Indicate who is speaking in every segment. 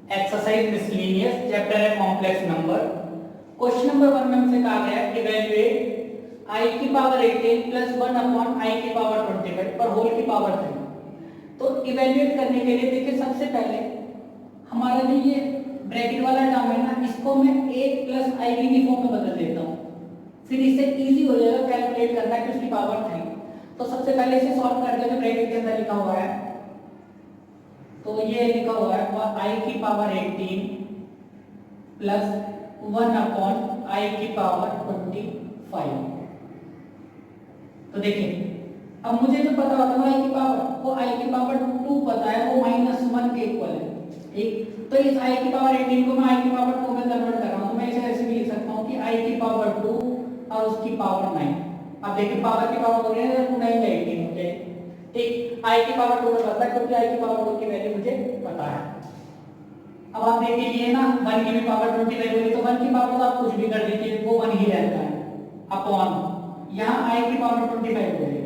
Speaker 1: Exercise miscellaneous chapter है complex number. Question number 1 में हमसे कहा गया है इवैल्यूएट आई की पावर 18 प्लस 1 अपॉन आई की पावर 25 पर होल की पावर 3। तो इवैल्यूएट करने के लिए देखिए सबसे पहले हमारा जो ये ब्रैकेट वाला टर्म है ना, इसको मैं a प्लस आई की फॉर्म में बदल देता हूँ, फिर इससे इजी हो जाएगा कैलकुलेट करना कि उसकी पावर 3। तो सबसे पहले इसे सॉल्व करते हैं। ब्रैकेट के अंदर लिखा हुआ है, तो ये लिखा हुआ है आई की पावर 18 प्लस 1 अपॉन आई की पावर 25। तो देखिए अब मुझे जो पता होता है आई की पावर, वो आई की पावर 2 पता है, वो -1 के इक्वल है। ठीक, तो इस आई की पावर 18 को मैं आई की पावर 2 में कन्वर्ट कर रहा हूँ, तो मैं इसे ऐसे भी लिख सकता हूँ कि आई की पावर 2 और उसकी पावर 9। अब देखिए पावर की पावर हो रही है तो 9 या 18 हो जाएगी। ठीक, आई की पावर 2 में पता है क्योंकि आई की पावर 2 की वैल्यू मुझे पता है। अब आप देखिए ये ना 1 की भी पावर 25 होगी, तो 1 की पावर तो आप कुछ भी कर दीजिए, वो 1 ही रहता है अपॉन यहाँ आई की पावर 25 हो जाएगी।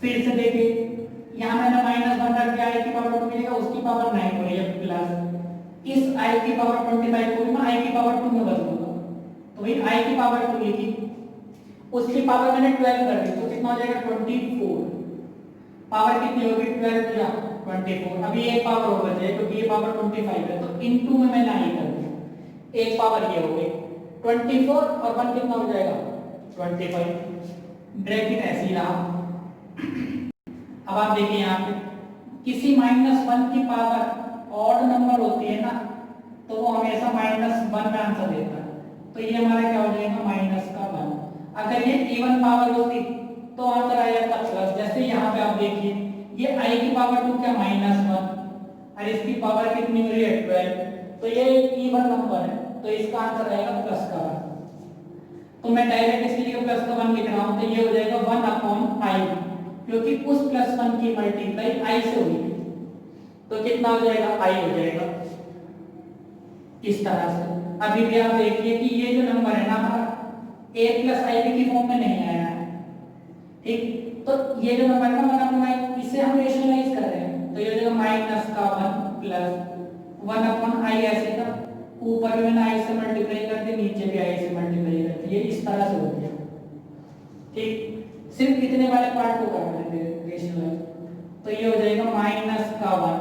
Speaker 1: फिर से देखिए यहाँ मैंने -1 रख दिया, आई की पावर 2 मिलेगा, उसकी पावर 9 हो रही है प्लस इस आई की पावर 25 को मैं आई की पावर 2 में बदलूंगा, तो भाई आई की पावर 2 लिखी, उसकी पावर मैंने 12 कर दी, तो कितना हो जाएगा 24। पावर कितनी होगी 12 या 24। अभी एक पावर और बचे क्योंकि ये पावर 25 है, तो इनटू में मैं 9 कर दूं, एक पावर ये हो गई 24 और 1 कितना हो जाएगा 25। ब्रैकेट ऐसे ही रहा। अब आप देखिए यहाँ पे किसी -1 की पावर ऑड नंबर होती है ना, तो वो हमेशा -1 का आंसर देता है, तो ये हमारा क्या हो जाएगा -1। अगर ये इवन पावर होती तो आंसर आ जाता प्लस। जैसे यहाँ पे आप देखिए ये आई की पावर 2 क्या -1 और इसकी पावर कितनी हो रही है 12, तो ये इवन नंबर है, तो इसका आंसर आएगा +1। तो मैं डायरेक्ट इसके लिए +1 लिख रहा हूँ, तो ये हो जाएगा 1 अपॉन आई, क्योंकि उस +1 की मल्टीप्लाई आई से हुई, तो कितना हो जाएगा आई हो जाएगा इस तरह से। अभी भी आप देखिए कि ये जो नंबर है ना हमारा a प्लस आई की फॉर्म में नहीं आया है। ठीक, तो ये जो नंबर है ना 1 अपॉन आई, इसे हम रेशनलाइज कर रहे हैं, तो ये हो जाएगा -1 प्लस 1 अपॉन आई, ऐसे का ऊपर भी मैंने आई से मल्टीप्लाई कर दिया, नीचे भी आई से मल्टीप्लाई कर दिया, ये इस तरह से हो गया। ठीक, सिर्फ इतने वाले पार्ट को करना है रेशनलाइज, तो ये हो जाएगा -1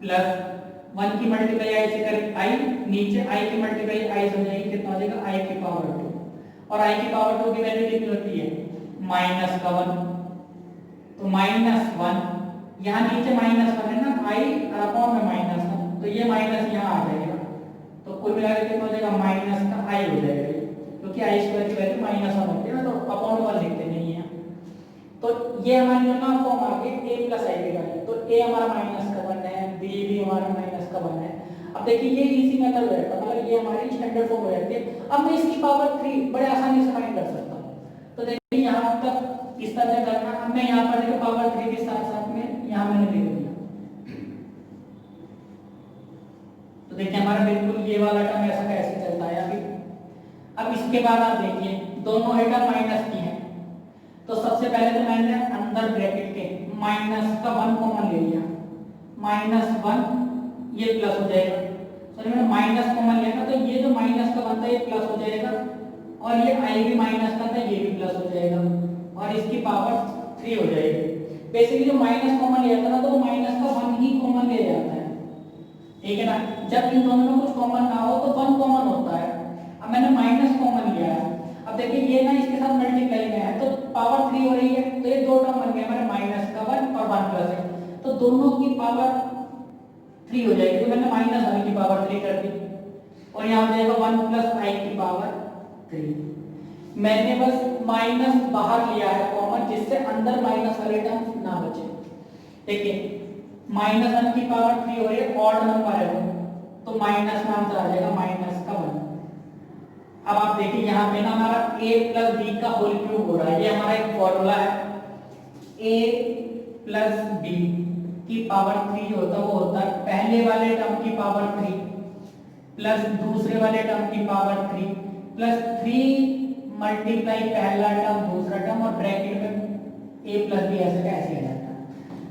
Speaker 1: प्लस 1 की मल्टीप्लाई आई से कर आई, नीचे आई की मल्टीप्लाई आई से हो जाएगी, कितना हो जाएगा आई की पावर 2, और आई की पावर 2 की वैल्यू कितनी होती है -1, तो -1 यहाँ नीचे -1 है ना, आई अपॉन में -1, तो ये माइनस यहाँ आ जाएगा, तो कुल मिलाकर कितना हो जाएगा -आई हो जाएगा, क्योंकि आई स्क्वायर की वैल्यू -1 होती है ना, तो अपॉन 1 लिखते नहीं है। तो ये हमारी जो ना फॉर्म आ गई a प्लस आई की वैल्यू, तो a हमारा -1 है, b भी हमारा -1 है। अब देखिए ये इजी मेथड हो जाता है, मतलब ये हमारी स्टैंडर्ड फॉर्म हो जाती है। अब मैं इसकी पावर 3 बड़े आसानी से फाइंड कर सकता हूँ, तो देखिए यहाँ तक इस तरह से करना, अब मैं यहाँ पर देखिए पावर 3 के साथ साथ में यहाँ मैंने लिख दिया, तो देखिए हमारा बिल्कुल ये वाला टर्म ऐसा कैसे चलता है अभी। अब इसके बाद आप देखिए दोनों है टर्म माइनस की है, तो सबसे पहले तो मैंने अंदर ब्रैकेट के -1 कॉमन ले लिया, -1 ये प्लस हो जाएगा, सॉरी मैंने माइनस कॉमन लिया, तो ये जो माइनस का बनता है ये प्लस हो जाएगा, और ये आई भी माइनस का था ये भी प्लस हो जाएगा, और इसकी पावर 3 हो जाएगी। बेसिकली जो माइनस कॉमन लिया था ना, तो वो माइनस का 1 ही कॉमन ले जाता है, ठीक है ना। जब इन दोनों में कुछ कॉमन ना हो तो 1 कॉमन होता है। अब मैंने माइनस कॉमन लिया है, अब देखिए ये ना इसके साथ मल्टीप्लाई में है, तो पावर 3 हो रही है, तो ये दो टर्म बन गया हमारे -1 और 1 प्लस है, तो दोनों की पावर 3 हो जाएगी, तो मैंने -1 की पावर 3 कर दी, और यहाँ हो जाएगा 1 प्लस आई की पावर 3। मैंने बस माइनस बाहर लिया है कॉमन, जिससे अंदर माइनस वाले टर्म ना बचे। देखिए -1 की पावर 3 हो रही है, ऑड नंबर है वो, तो माइनस में आंसर आ जाएगा -1। अब आप देखिए यहाँ पे ना हमारा a प्लस बी का होल क्यूब हो रहा है, ये हमारा एक फॉर्मूला है, a प्लस बी की पावर 3 जो होता है वो होता है पहले वाले टर्म की पावर 3 प्लस दूसरे वाले टर्म की पावर 3 प्लस 3 मल्टीप्लाई पहला टर्म दूसरा टर्म, और ब्रैकेट में a प्लस बी ऐसे कैसे आ जाता है।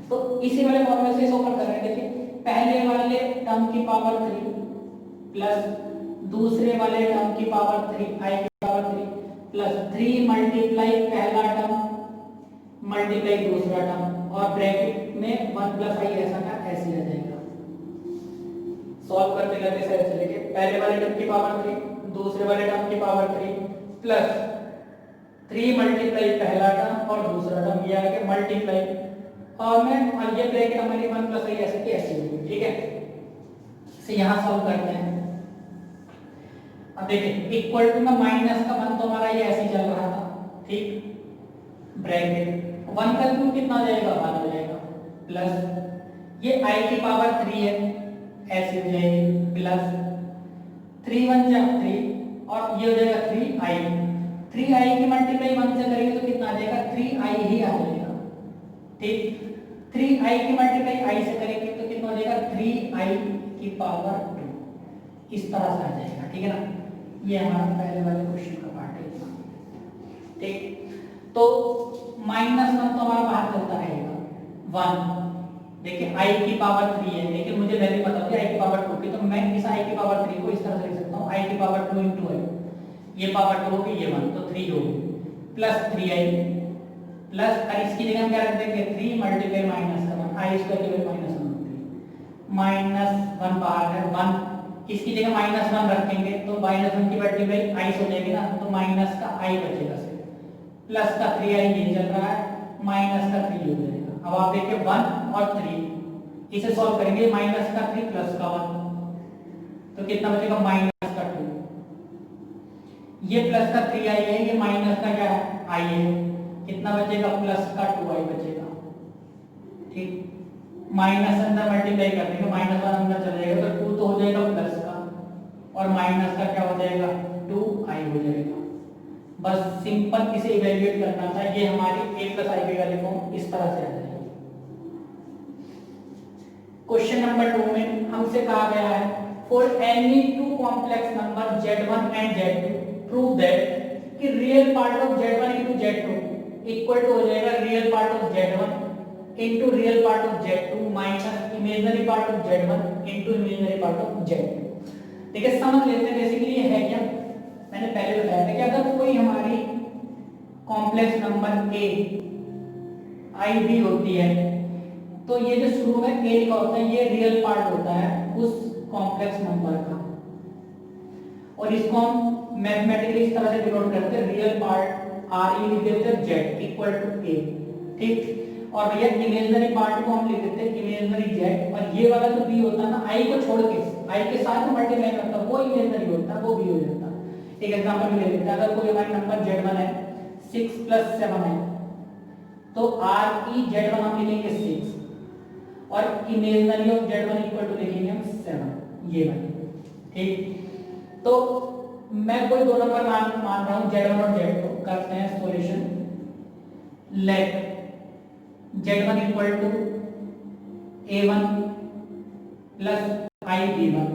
Speaker 1: तो इसी वाले फॉर्मूले से इसको कर रहे हैं। देखिए पहले वाले टर्म की पावर 3 प्लस दूसरे वाले टर्म की पावर 3 आई की पावर 3 प्लस 3 मल्टीप्लाई पहला टर्म मल्टीप्लाई दूसरा टर्म और ब्रैकेट में 1 प्लस आई ऐसा का ऐसे आ जाएगा। सॉल्व करते करते सर चलेंगे, पहले वाले टर्म की पावर 3 दूसरे वाले टर्म की पावर 3 प्लस 3 मल्टीप्लाई पहला टर्म और दूसरा टर्म, ये आ गया मल्टीप्लाई और ये ब्रैकेट हमारी 1 प्लस आई ऐसे की ऐसे होगी। ठीक है, से यहां सॉल्व करते हैं। अब देखिए इक्वल टू में माइनस का 1 तो हमारा ये ऐसे चल रहा था, ठीक, ब्रैकेट 1 का क्यूब कितना हो जाएगा 1 हो जाएगा प्लस ये i की पावर 3 है ऐसे हो जाएगी प्लस 3 1 जा 3 और ये हो जाएगा 3i 3i की मल्टीप्लाई 1 से करेंगे तो कितना आ जाएगा 3i ही आ जाएगा। ठीक, 3i की मल्टीप्लाई i से करेंगे तो कितना हो जाएगा 3i की पावर 2 इस तरह से आ जाएगा। ठीक है ना, ये हमारा पहले वाले क्वेश्चन का पार्ट है। ठीक, तो -1 तो हमारा बाहर चलता रहेगा 1। देखिए i की पावर 3 है लेकिन मुझे वैल्यू पता होती है i की पावर 2 की, तो मैं इस i की पावर 3 को इस तरह से लिख सकता हूं i की पावर 2 * i, ये पावर 2 होगी ये 1 तो 3 होगी प्लस 3i प्लस और इसकी जगह हम क्या रख देंगे 3 मल्टीप्लाई माइनस का 1 i स्क्वायर की वैल्यू -1 बाहर है 1, इसकी जगह -1 रखेंगे तो -1 की मल्टीप्लाई i हो जाएगी ना, तो माइनस का i बचेगा सिर्फ, प्लस का 3i ये चल रहा है माइनस का 3 हो जाएगा। अब आप देखिए 1 और 3 इसे सॉल्व करेंगे माइनस का 3 प्लस का 1 तो कितना बचेगा माइनस का 2, ये प्लस का 3i है ये माइनस का क्या है i है, कितना बचेगा प्लस का 2i बचेगा। ठीक, माइनस अंदर मल्टीप्लाई कर देंगे -1 अंदर चला जाएगा तो 2 तो हो जाएगा प्लस का और माइनस का क्या हो जाएगा 2i हो जाएगा। बस सिंपल इसे इवैल्यूएट करना था, ये हमारी a + ib वाली फॉर्म इस तरह से आ जाएगी। क्वेश्चन नंबर 2 में हमसे कहा गया है for any two complex number z1 and z2 prove that कि real part of z1 into z2 equal to हो जाएगा real part of z1 into real part of z2 minus imaginary part of z1 into imaginary part of z2। ठीक है, समझ लेते हैं basically ये है क्या। मैंने पहले बताया था कि अगर कोई हमारी complex number a i b होती है तो ये जो शुरू में a लिखा होता है ये रियल पार्ट होता है उस कॉम्प्लेक्स नंबर का, और इसको हम मैथमेटिकली इस तरह से डिनोट करते हैं रियल पार्ट r e लिख देते हैं z इक्वल टू a। ठीक, और भैया इमेजिनरी पार्ट को हम लिख देते हैं इमेजिनरी z, और ये वाला जो b होता है ना i को छोड़ के i के साथ मल्टीप्लाई करता है वो इमेजिनरी होता है वो b हो जाता है। एक एग्जांपल ले लेते हैं, अगर कोई हमारा नंबर z1 है 6 + 7 है तो r e z1 हम लिखेंगे 6 और imaginary of z1 equal to लिखेंगे हम 7 ये वाली। ठीक, तो मैं कोई दो नंबर मान रहा हूं z1 और z2, करते हैं solution. Let z1 equal to a1 plus ib1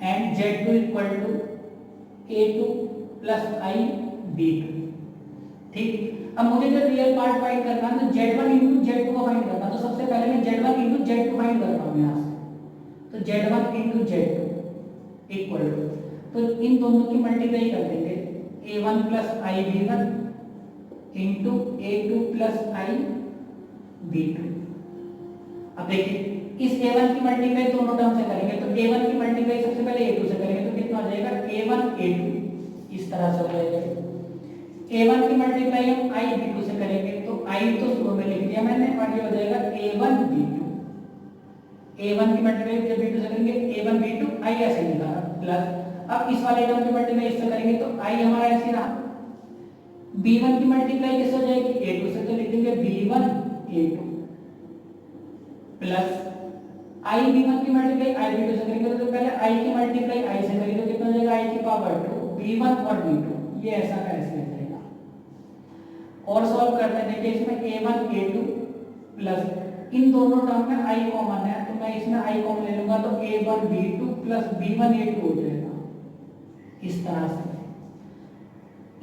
Speaker 1: and z2 equal to a2 plus ib2। ठीक, अब मुझे जो रियल पार्ट फाइंड करना है तो z1 into z2 को फाइंड करना, तो सबसे पहले मैं z1 into z2 फाइंड कर रहा हूं यहां से, तो z1 into z2 equal to, तो इन दोनों की मल्टीप्लाई कर देंगे a1 plus ib1 into a2 plus ib2। अब देखिए इस a1 की मल्टीप्लाई दोनों टर्म से करेंगे तो a1 की मल्टीप्लाई सबसे पहले a2 से करेंगे तो कितना आ जाएगा a1 a2 इस तरह से हो जाएगा। a1 की मल्टीप्लाई हम ib2 से करेंगे तो i तो शुरू में लिख दिया मैंने और ये हो जाएगा a1 b2, a1 की मल्टीप्लाई जब b2 से करेंगे a1 b2 i ऐसे लिखा प्लस, अब इस वाले टर्म की मल्टीप्लाई इससे करेंगे तो i हमारा ऐसे रहा, b1 की मल्टीप्लाई किससे हो जाएगी a2 से, तो लिखेंगे b1 a2 plus i b1 की मल्टीप्लाई i b2 से करेंगे तो पहले i की मल्टीप्लाई i से करेंगे तो कितना हो जाएगा i की पावर 2 b1 और b2, ये ऐसा का ऐसे आ जाएगा। और सॉल्व करते हैं, देखिए इसमें a1 a2 प्लस इन दोनों टर्म में i कॉमन है तो मैं इसमें i कॉमन ले लूंगा तो a1 b2 plus b1 a2 हो जाएगा इस तरह से।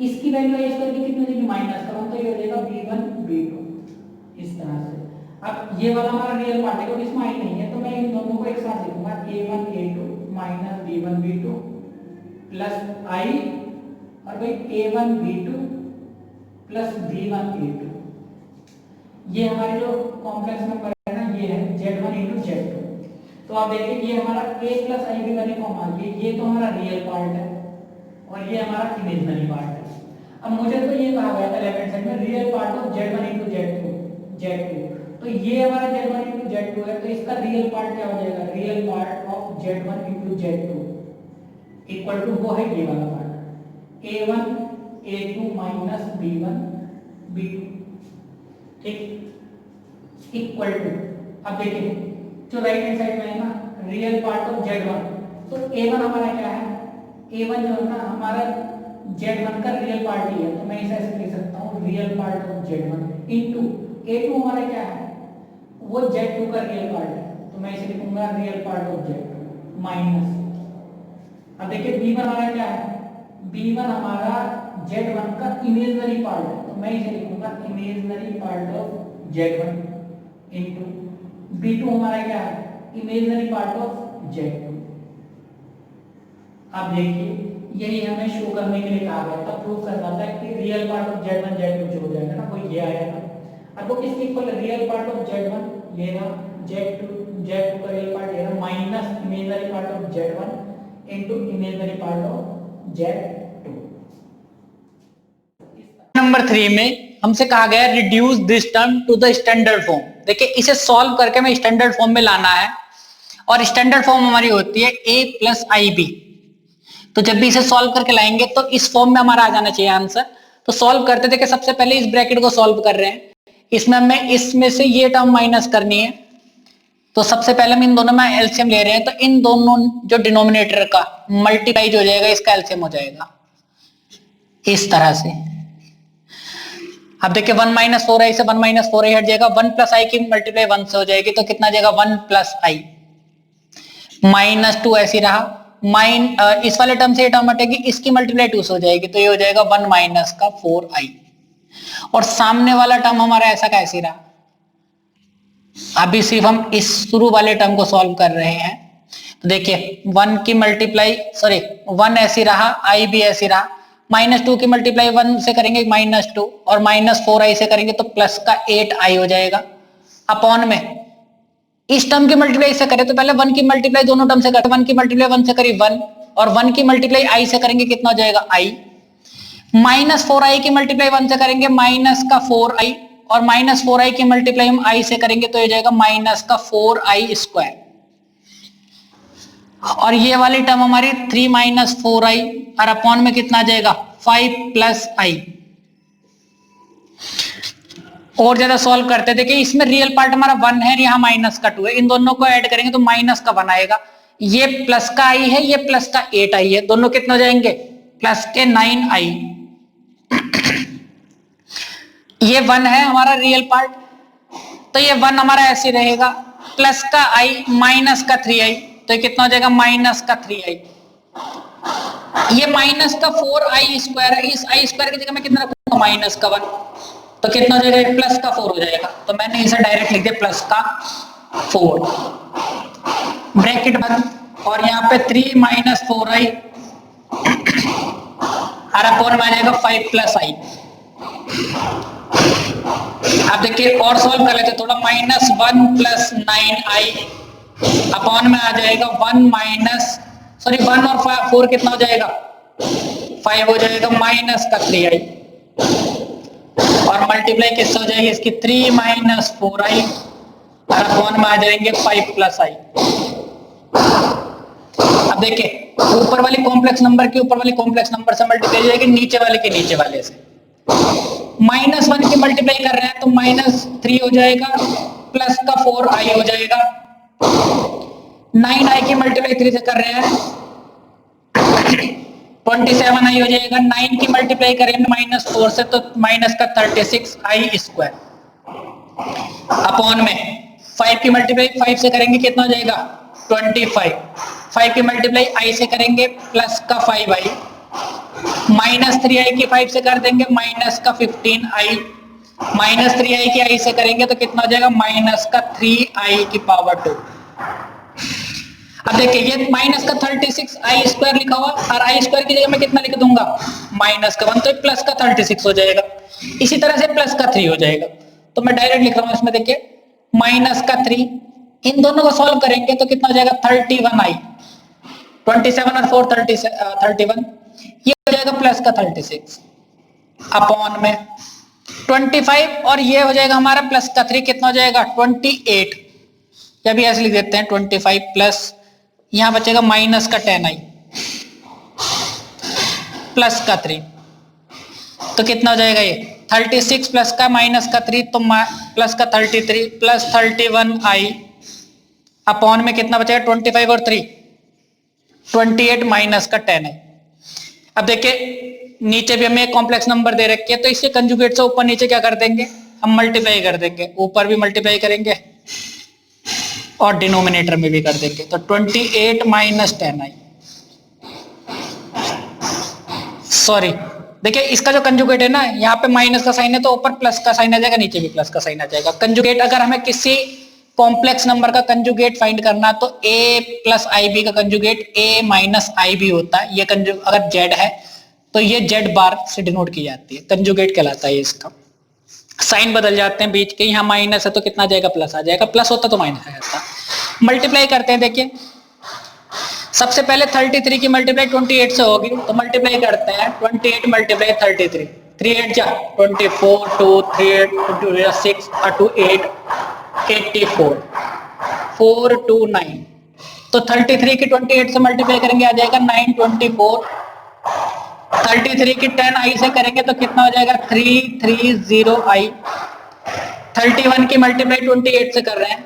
Speaker 1: इसकी वैल्यू i स्क्वायर की कितनी हो जाएगी -1 तो ये हो जाएगा b1 b2 इस तरह से। अब ये वाला हमारा रियल पार्ट है और इसमें आई नहीं है, तो मैं इन दोनों को एक साथ लिखूंगा a1 a2 minus b1 b2 plus आई, और भाई a1 b2 plus b1 a2। ये हमारे जो कॉम्प्लेक्स नंबर है ना, ये है z1 इंटू z2। तो आप देखिए ये हमारा a प्लस आई भी वाली फॉर्म आ गई, ये तो हमारा रियल पार्ट है और ये हमारा इमेजिनरी पार्ट है। अब मुझे तो ये कहा गया था लेफ्ट साइड में real part of z1 into z2, तो ये हमारा z1 इंटू z2 है, तो इसका रियल पार्ट क्या हो जाएगा, real part of z1 into z2 equal to वो है ये वाला part a1 a2 minus b1 b2, ठीक, इक्वल टू, अब देखिए जो राइट हैंड साइड में है ना रियल पार्ट ऑफ z1, तो a1 हमारा क्या है, a1 जो है ना हमारा z1 का रियल पार्ट ही है, तो मैं इसे ऐसे लिख सकता हूँ real part of z1 into a2 हमारा क्या है, वो z2 का रियल पार्ट है, तो मैं इसे लिखूंगा real part of z2 minus, अब देखिए b1 हमारा क्या है, b1 हमारा z1 का इमेजिनरी पार्ट है, तो मैं इसे लिखूंगा imaginary part of z1 into b2 हमारा क्या है, इमेजिनरी पार्ट ऑफ z2। अब देखिए यही हमें शो करने के लिए कहा गया था, प्रूव करना था कि real part of z1 z2 जो हो जाएगा ना वो ये आएगा। अब वो किसके इक्वल है, रियल पार्ट ऑफ z1 ये रहा, z2 का रियल पार्ट ये रहा, minus imaginary part of z1 into imaginary part of z2।
Speaker 2: Number 3 में हमसे कहा गया reduce this term to the standard form. देखिए इसे सॉल्व करके हमें स्टैंडर्ड फॉर्म में लाना है, और स्टैंडर्ड फॉर्म हमारी होती है a प्लस आई बी। तो जब भी इसे सॉल्व करके लाएंगे तो इस फॉर्म में हमारा आ जाना चाहिए आंसर। तो सॉल्व करते थे कि सबसे पहले इस ब्रैकेट को सॉल्व कर रहे हैं, इसमें हमें इसमें से ये टर्म माइनस करनी है, तो सबसे पहले हम इन दोनों में एलसीएम ले रहे हैं, तो इन दोनों जो डिनोमिनेटर का मल्टीप्लाई हो जाएगा इसका एलसीएम हो जाएगा इस तरह से। अब देखिए 1 माइनस 4i से 1 माइनस 4i हट जाएगा, 1 प्लस आई की मल्टीप्लाई 1 से हो जाएगी, तो कितना जाएगा 1 प्लस आई माइनस 2 ऐसी रहा, इस वाले टर्म से ये टर्म हटेगी, इसकी मल्टीप्लाई 2 से हो जाएगी, तो ये हो जाएगा 1 माइनस का 4i, और सामने वाला टर्म हमारा ऐसा का ऐसी रहा। अभी सिर्फ हम इस शुरू वाले टर्म को सॉल्व कर रहे हैं, तो देखिए 1 की मल्टीप्लाई 1 ऐसी रहा, आई भी ऐसी रहा, माइनस 2 की मल्टीप्लाई 1 से करेंगे -2, और माइनस 4i से करेंगे तो प्लस का 8i हो जाएगा, अपॉन में इस टर्म की मल्टीप्लाई से करें तो पहले 1 की मल्टीप्लाई दोनों टर्म से करते, 1 की मल्टीप्लाई 1 से करी 1, और 1 की मल्टीप्लाई i से करेंगे कितना हो जाएगा i, माइनस 4i की मल्टीप्लाई 1 से करेंगे माइनस का 4i, और माइनस 4i की मल्टीप्लाई हम i से करेंगे तो ये जाएगा माइनस का 4i स्क्वायर, और ये वाली टर्म हमारी 3 माइनस 4i, और अपॉन में कितना आ जाएगा 5 प्लस i। और ज्यादा सॉल्व करते थे कि इसमें रियल पार्ट हमारा 1 है, यहाँ माइनस का 2 है, इन दोनों को ऐड करेंगे तो माइनस का 1 आएगा, ये प्लस का i है, ये प्लस का 8i है, दोनों कितने हो जाएंगे प्लस के 9i। ये 1 है हमारा रियल पार्ट, तो ये 1 हमारा ऐसे रहेगा, प्लस का i माइनस का 3i, तो ये कितना हो जाएगा माइनस का 3i। ये माइनस का 4i स्क्वायर है, इस i स्क्वायर की जगह मैं कितना रखूंगा माइनस का 1, तो कितना हो जाएगा प्लस का 4 हो जाएगा, तो मैंने इसे डायरेक्ट लिख दिया प्लस का 4, ब्रैकेट बंद, और यहाँ पे 3 माइनस 4i और अपॉन में आ जाएगा 5 प्लस i। आप देखिए और सॉल्व कर लेते थोड़ा, माइनस 1 प्लस 9i अपॉन में आ जाएगा 1 और 4 कितना हो जाएगा 5 हो जाएगा, माइनस का 3i, और मल्टीप्लाई किससे हो जाएगी इसकी 3 माइनस 4i, और अपॉन में आ जाएंगे 5 प्लस i। अब देखिए ऊपर वाली कॉम्प्लेक्स नंबर की ऊपर वाली कॉम्प्लेक्स नंबर से मल्टीप्लाई हो जाएगी, नीचे वाले के नीचे वाले से। -1 की मल्टीप्लाई कर रहे हैं तो -3 हो जाएगा, प्लस का 4i हो जाएगा, 9i की मल्टीप्लाई 3 से कर रहे हैं 27i हो जाएगा, 9 की मल्टीप्लाई करेंगे -4 से तो माइनस का 36i स्क्वायर, अपॉन में 5 की मल्टीप्लाई 5 से करेंगे कितना हो जाएगा 25, 5 की मल्टीप्लाई i से करेंगे प्लस का 5i, -3i की 5 से कर देंगे माइनस का 15i, -3i की i से करेंगे तो कितना हो जाएगा, -3i की पावर 2। अब देखिए ये -36i² लिखा हुआ, और i² की जगह मैं कितना लिख दूंगा, -1, तो +36 हो जाएगा। इसी तरह से +3 हो जाएगा, तो मैं डायरेक्ट लिख रहा हूं इसमें, देखिए -3, इन दोनों को सॉल्व करेंगे तो कितना हो जाएगा, 31i, 27 और 4 31, ये हो जाएगा +36 अपॉन में 25, और ये हो जाएगा हमारा +3, कितना हो जाएगा 28, या भी ऐसे लिख देते हैं 25 प्लस यहां बचेगा -10i +3, तो कितना हो जाएगा ये 36 प्लस का -3, तो +33 +31i अपॉन में कितना बचेगा 25 और 3 28 -10i। अब देखिए नीचे भी हमें कॉम्प्लेक्स नंबर दे रखे हैं, तो इससे कंजुगेट से ऊपर नीचे क्या कर देंगे, हम मल्टीप्लाई कर देंगे, ऊपर भी मल्टीप्लाई करेंगे और डिनोमिनेटर में भी कर देंगे, तो 28 -10i, सॉरी देखिए इसका जो कंजुगेट है ना, यहाँ पे माइनस का साइन है तो ऊपर प्लस का साइन आ जाएगा, नीचे भी प्लस का साइन आ जाएगा। कंजुगेट अगर हमें किसी कॉम्प्लेक्स नंबर का कंजुगेट फाइंड करना तो a + ib का कंजुगेट a - ib होता है। ये अगर z है तो ये z बार से डिनोट की जाती है, कंजुगेट कहलाता है इसका। साइन बदल जाते हैं बीच के, यहाँ माइनस है तो कितना आ जाएगा, प्लस आ जाएगा, प्लस होता तो माइनस आ जाता। मल्टीप्लाई करते हैं, देखिए सबसे पहले 33 की मल्टीप्लाई 28 से होगी, तो मल्टीप्लाई करते हैं 28 × 33, 3 8 जा 24, 2 3 2 6 2 8 84, 4 2 9, तो 33 की 28 से मल्टीप्लाई करेंगे आ जाएगा 924, 33 की 10i से करेंगे तो कितना हो जाएगा 330i, 31 की मल्टीप्लाई 28 से कर रहे हैं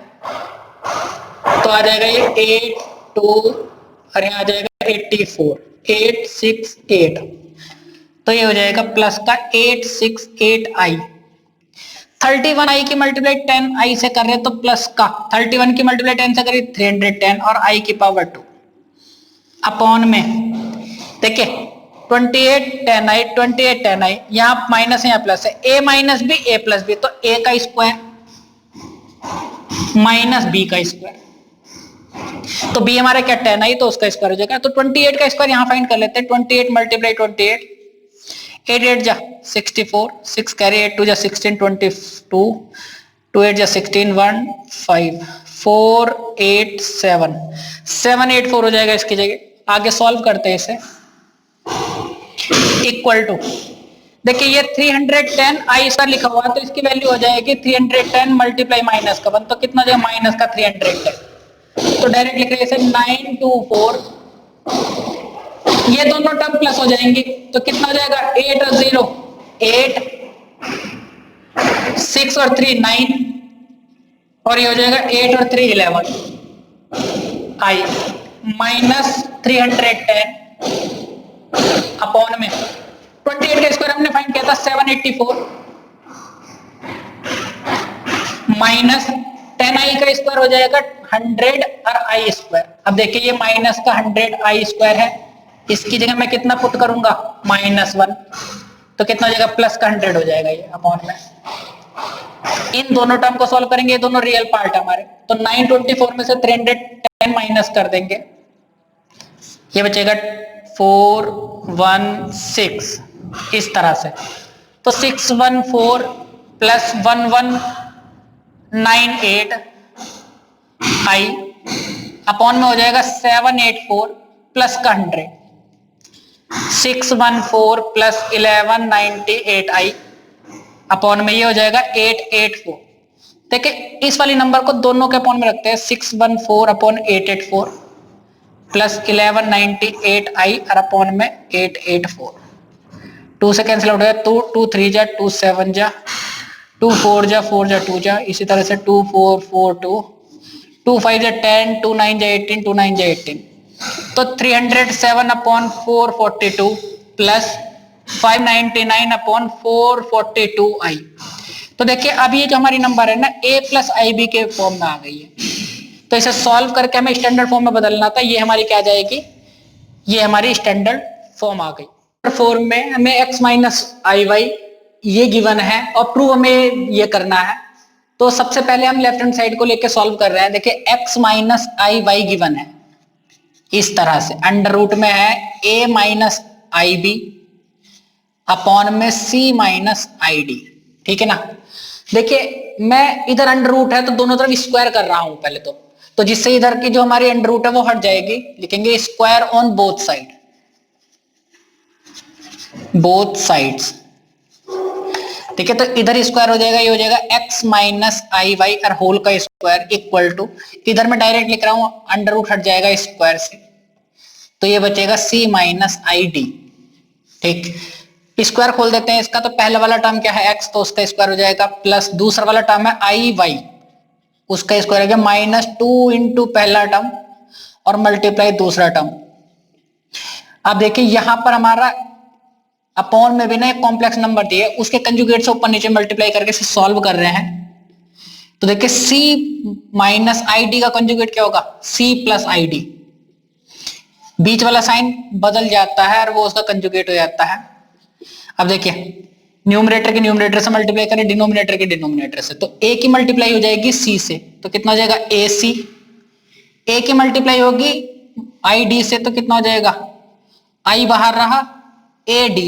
Speaker 2: तो आ जाएगा ये 82, और यहाँ आ जाएगा 84, 868, तो ये हो जाएगा प्लस का 868i। 31i की मल्टीप्लाई 10i से कर रहे हैं तो प्लस का 31 की मल्टीप्लाई 10 से करिए 310 और i की पावर 2 अपॉन में देखिए 28 10i, यहाँ माइनस है यहाँ प्लस है, a minus B a plus B, तो a का स्क्वायर माइनस b का स्क्वायर, तो b हमारा क्या 10i, तो उसका स्क्वायर हो जाएगा। तो 28 का स्क्वायर यहाँ फाइंड कर लेते हैं, 28 × 28, 8 8 जा 64, 6 कैरी 8 2 जा 16, 22, 2 8 जा 16, 1 5 4 8 7 7 8 4 हो जाएगा इसकी जगह। आगे सॉल्व करते हैं इसे, इक्वल टू देखिए ये 310i² लिखा हुआ है तो इसकी वैल्यू हो जाएगी 310 मल्टीप्लाई माइनस का 1, तो कितना हो जाएगा माइनस का 310, तो डायरेक्ट लिख रहे हैं 924, ये दोनों टर्म प्लस हो जाएंगे तो कितना हो जाएगा 8 और 0 8, 6 और 3 9, और ये हो जाएगा 8 और 3 11 i -310 अपॉन में 28 का स्क्वायर हमने फाइंड किया था 784 माइनस 10i का स्क्वायर हो जाएगा 100 और i²। अब देखिए ये माइनस का 100i² है, इसकी जगह मैं कितना पुट करूंगा -1, तो कितना हो जाएगा प्लस का 100 हो जाएगा ये अपॉन में। इन दोनों टर्म को सॉल्व करेंगे, ये दोनों रियल पार्ट हमारे, तो 924 में से 310 माइनस कर देंगे, ये बचेगा 416 इस तरह से, तो 614 प्लस 1198 i अपॉन में हो जाएगा 784 प्लस का 100, 614 प्लस 1198 i अपॉन में ये हो जाएगा 884। देखिए इस वाली नंबर को दोनों के अपॉन में रखते हैं, 614 अपॉन 884 प्लस 1198 i और अपॉन में 884, 2 से कैंसिल आउट हो जाएगा, 2 3 जा 2 7 जा 2 4 जा 4 जा 2 जा, इसी तरह से 2 4 4 2 2 5 जा 10 2 9 जा 18 2 9 जा 18, तो 307 अपॉन 442 प्लस 599 अपॉन 442 i। तो देखिए अब ये जो हमारी नंबर है ना a + ib के फॉर्म में आ गई है, तो इसे सॉल्व करके हमें स्टैंडर्ड फॉर्म में बदलना था, ये हमारी क्या आ जाएगी, ये हमारी स्टैंडर्ड फॉर्म आ गई। फॉर्म में हमें x - iy ये गिवन है और प्रूव हमें ये करना है। तो सबसे पहले हम लेफ्ट हैंड साइड को लेके सॉल्व कर रहे हैं। देखिए x minus I Y given है इस तरह से, अंडर रूट में है a minus I B upon में c माइनस आई डी। ठीक है ना। देखिए मैं इधर अंडर रूट है तो दोनों तरफ स्क्वायर कर रहा हूं पहले तो जिससे इधर की जो हमारी अंडर रूट है वो हट जाएगी, लिखेंगे square on both side, both sides. ठीक है, तो इधर स्क्वायर हो जाएगा, ये हो जाएगा x माइनस आई वाई और होल का स्क्वायर इक्वल टू, इधर मैं डायरेक्ट लिख रहा हूं, अंडर रूट हट जाएगा स्क्वायर से, तो ये बचेगा c माइनस आई डी। ठीक, स्क्वायर खोल देते हैं इसका, तो पहला वाला टर्म क्या है x, तो उसका स्क्वायर हो जाएगा, प्लस दूसरा वाला टर्म है आई वाई, उसका स्क्वायर हो गया माइनस 2 इंटू पहला टर्म और मल्टीप्लाई दूसरा टर्म। अब देखिए यहां पर हमारा अपॉन में भी ना एक कॉम्प्लेक्स नंबर दिए, उसके कंजुगेट से ऊपर नीचे मल्टीप्लाई करके इसे सॉल्व कर रहे हैं। तो देखिए c माइनस आई डी का कंजुगेट क्या होगा, c प्लस आई डी, बीच वाला साइन बदल जाता है और वो उसका कंजुगेट हो जाता है। अब देखिए न्यूमरेटर के न्यूमरेटर से मल्टीप्लाई करें डिनोमिनेटर के डिनोमिनेटर से, तो a की मल्टीप्लाई हो जाएगी c से, तो कितना हो जाएगा ac, a की मल्टीप्लाई होगी आई डी से, तो कितना हो जाएगा i बाहर रहा AD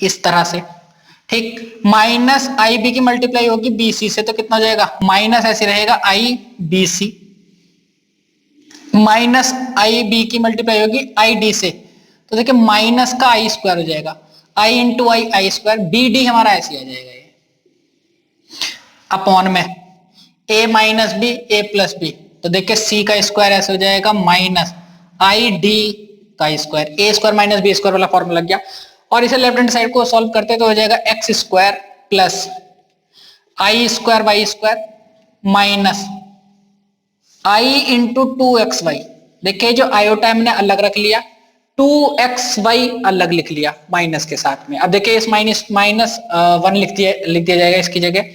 Speaker 2: इस तरह से। ठीक, माइनस आई बी की मल्टीप्लाई होगी BC से, तो कितना हो जाएगा माइनस ऐसे रहेगा IBC, माइनस IB की मल्टीप्लाई होगी ID से, तो देखिए माइनस का आई स्क्वायर हो जाएगा, I into I square, BD हमारा ऐसे आ जाएगा ये, अपॉन में A minus B A plus B, तो देखिए C का स्क्वायर ऐसे हो जाएगा माइनस ID का square, A square minus B square वाला फॉर्मूला लग गया। और इसे लेफ्ट हैंड साइड को सॉल्व करते तो हो जाएगा X square plus I square Y square minus I into 2xy। देखिए जो आयोटा हमने अलग रख लिया, 2xy अलग लिख लिया माइनस के साथ में। अब देखिए इस माइनस 1 लिख दिया जाएगा इसकी जगह,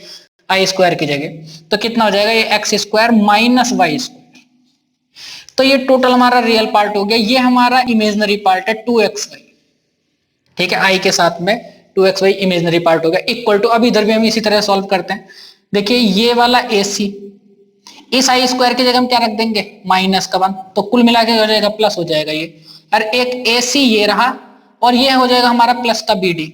Speaker 2: आई स्क्वायर की जगह, तो कितना हो जाएगा ये X square minus Y square. तो ये टोटल हमारा रियल पार्ट हो गया, ये हमारा इमेजिनरी पार्ट है 2xy। ठीक है, आई के साथ में 2xy इमेजिनरी पार्ट हो गया, इक्वल टू, अब इधर भी हम इसी तरह सॉल्व करते हैं। देखिए ये वाला AC, इस आई स्क्वायर की जगह हम क्या रख देंगे माइनस का 1, तो कुल मिला के हो जाएगा प्लस हो जाएगा ये, और एक AC ये रहा, और ये हो जाएगा हमारा प्लस का BD,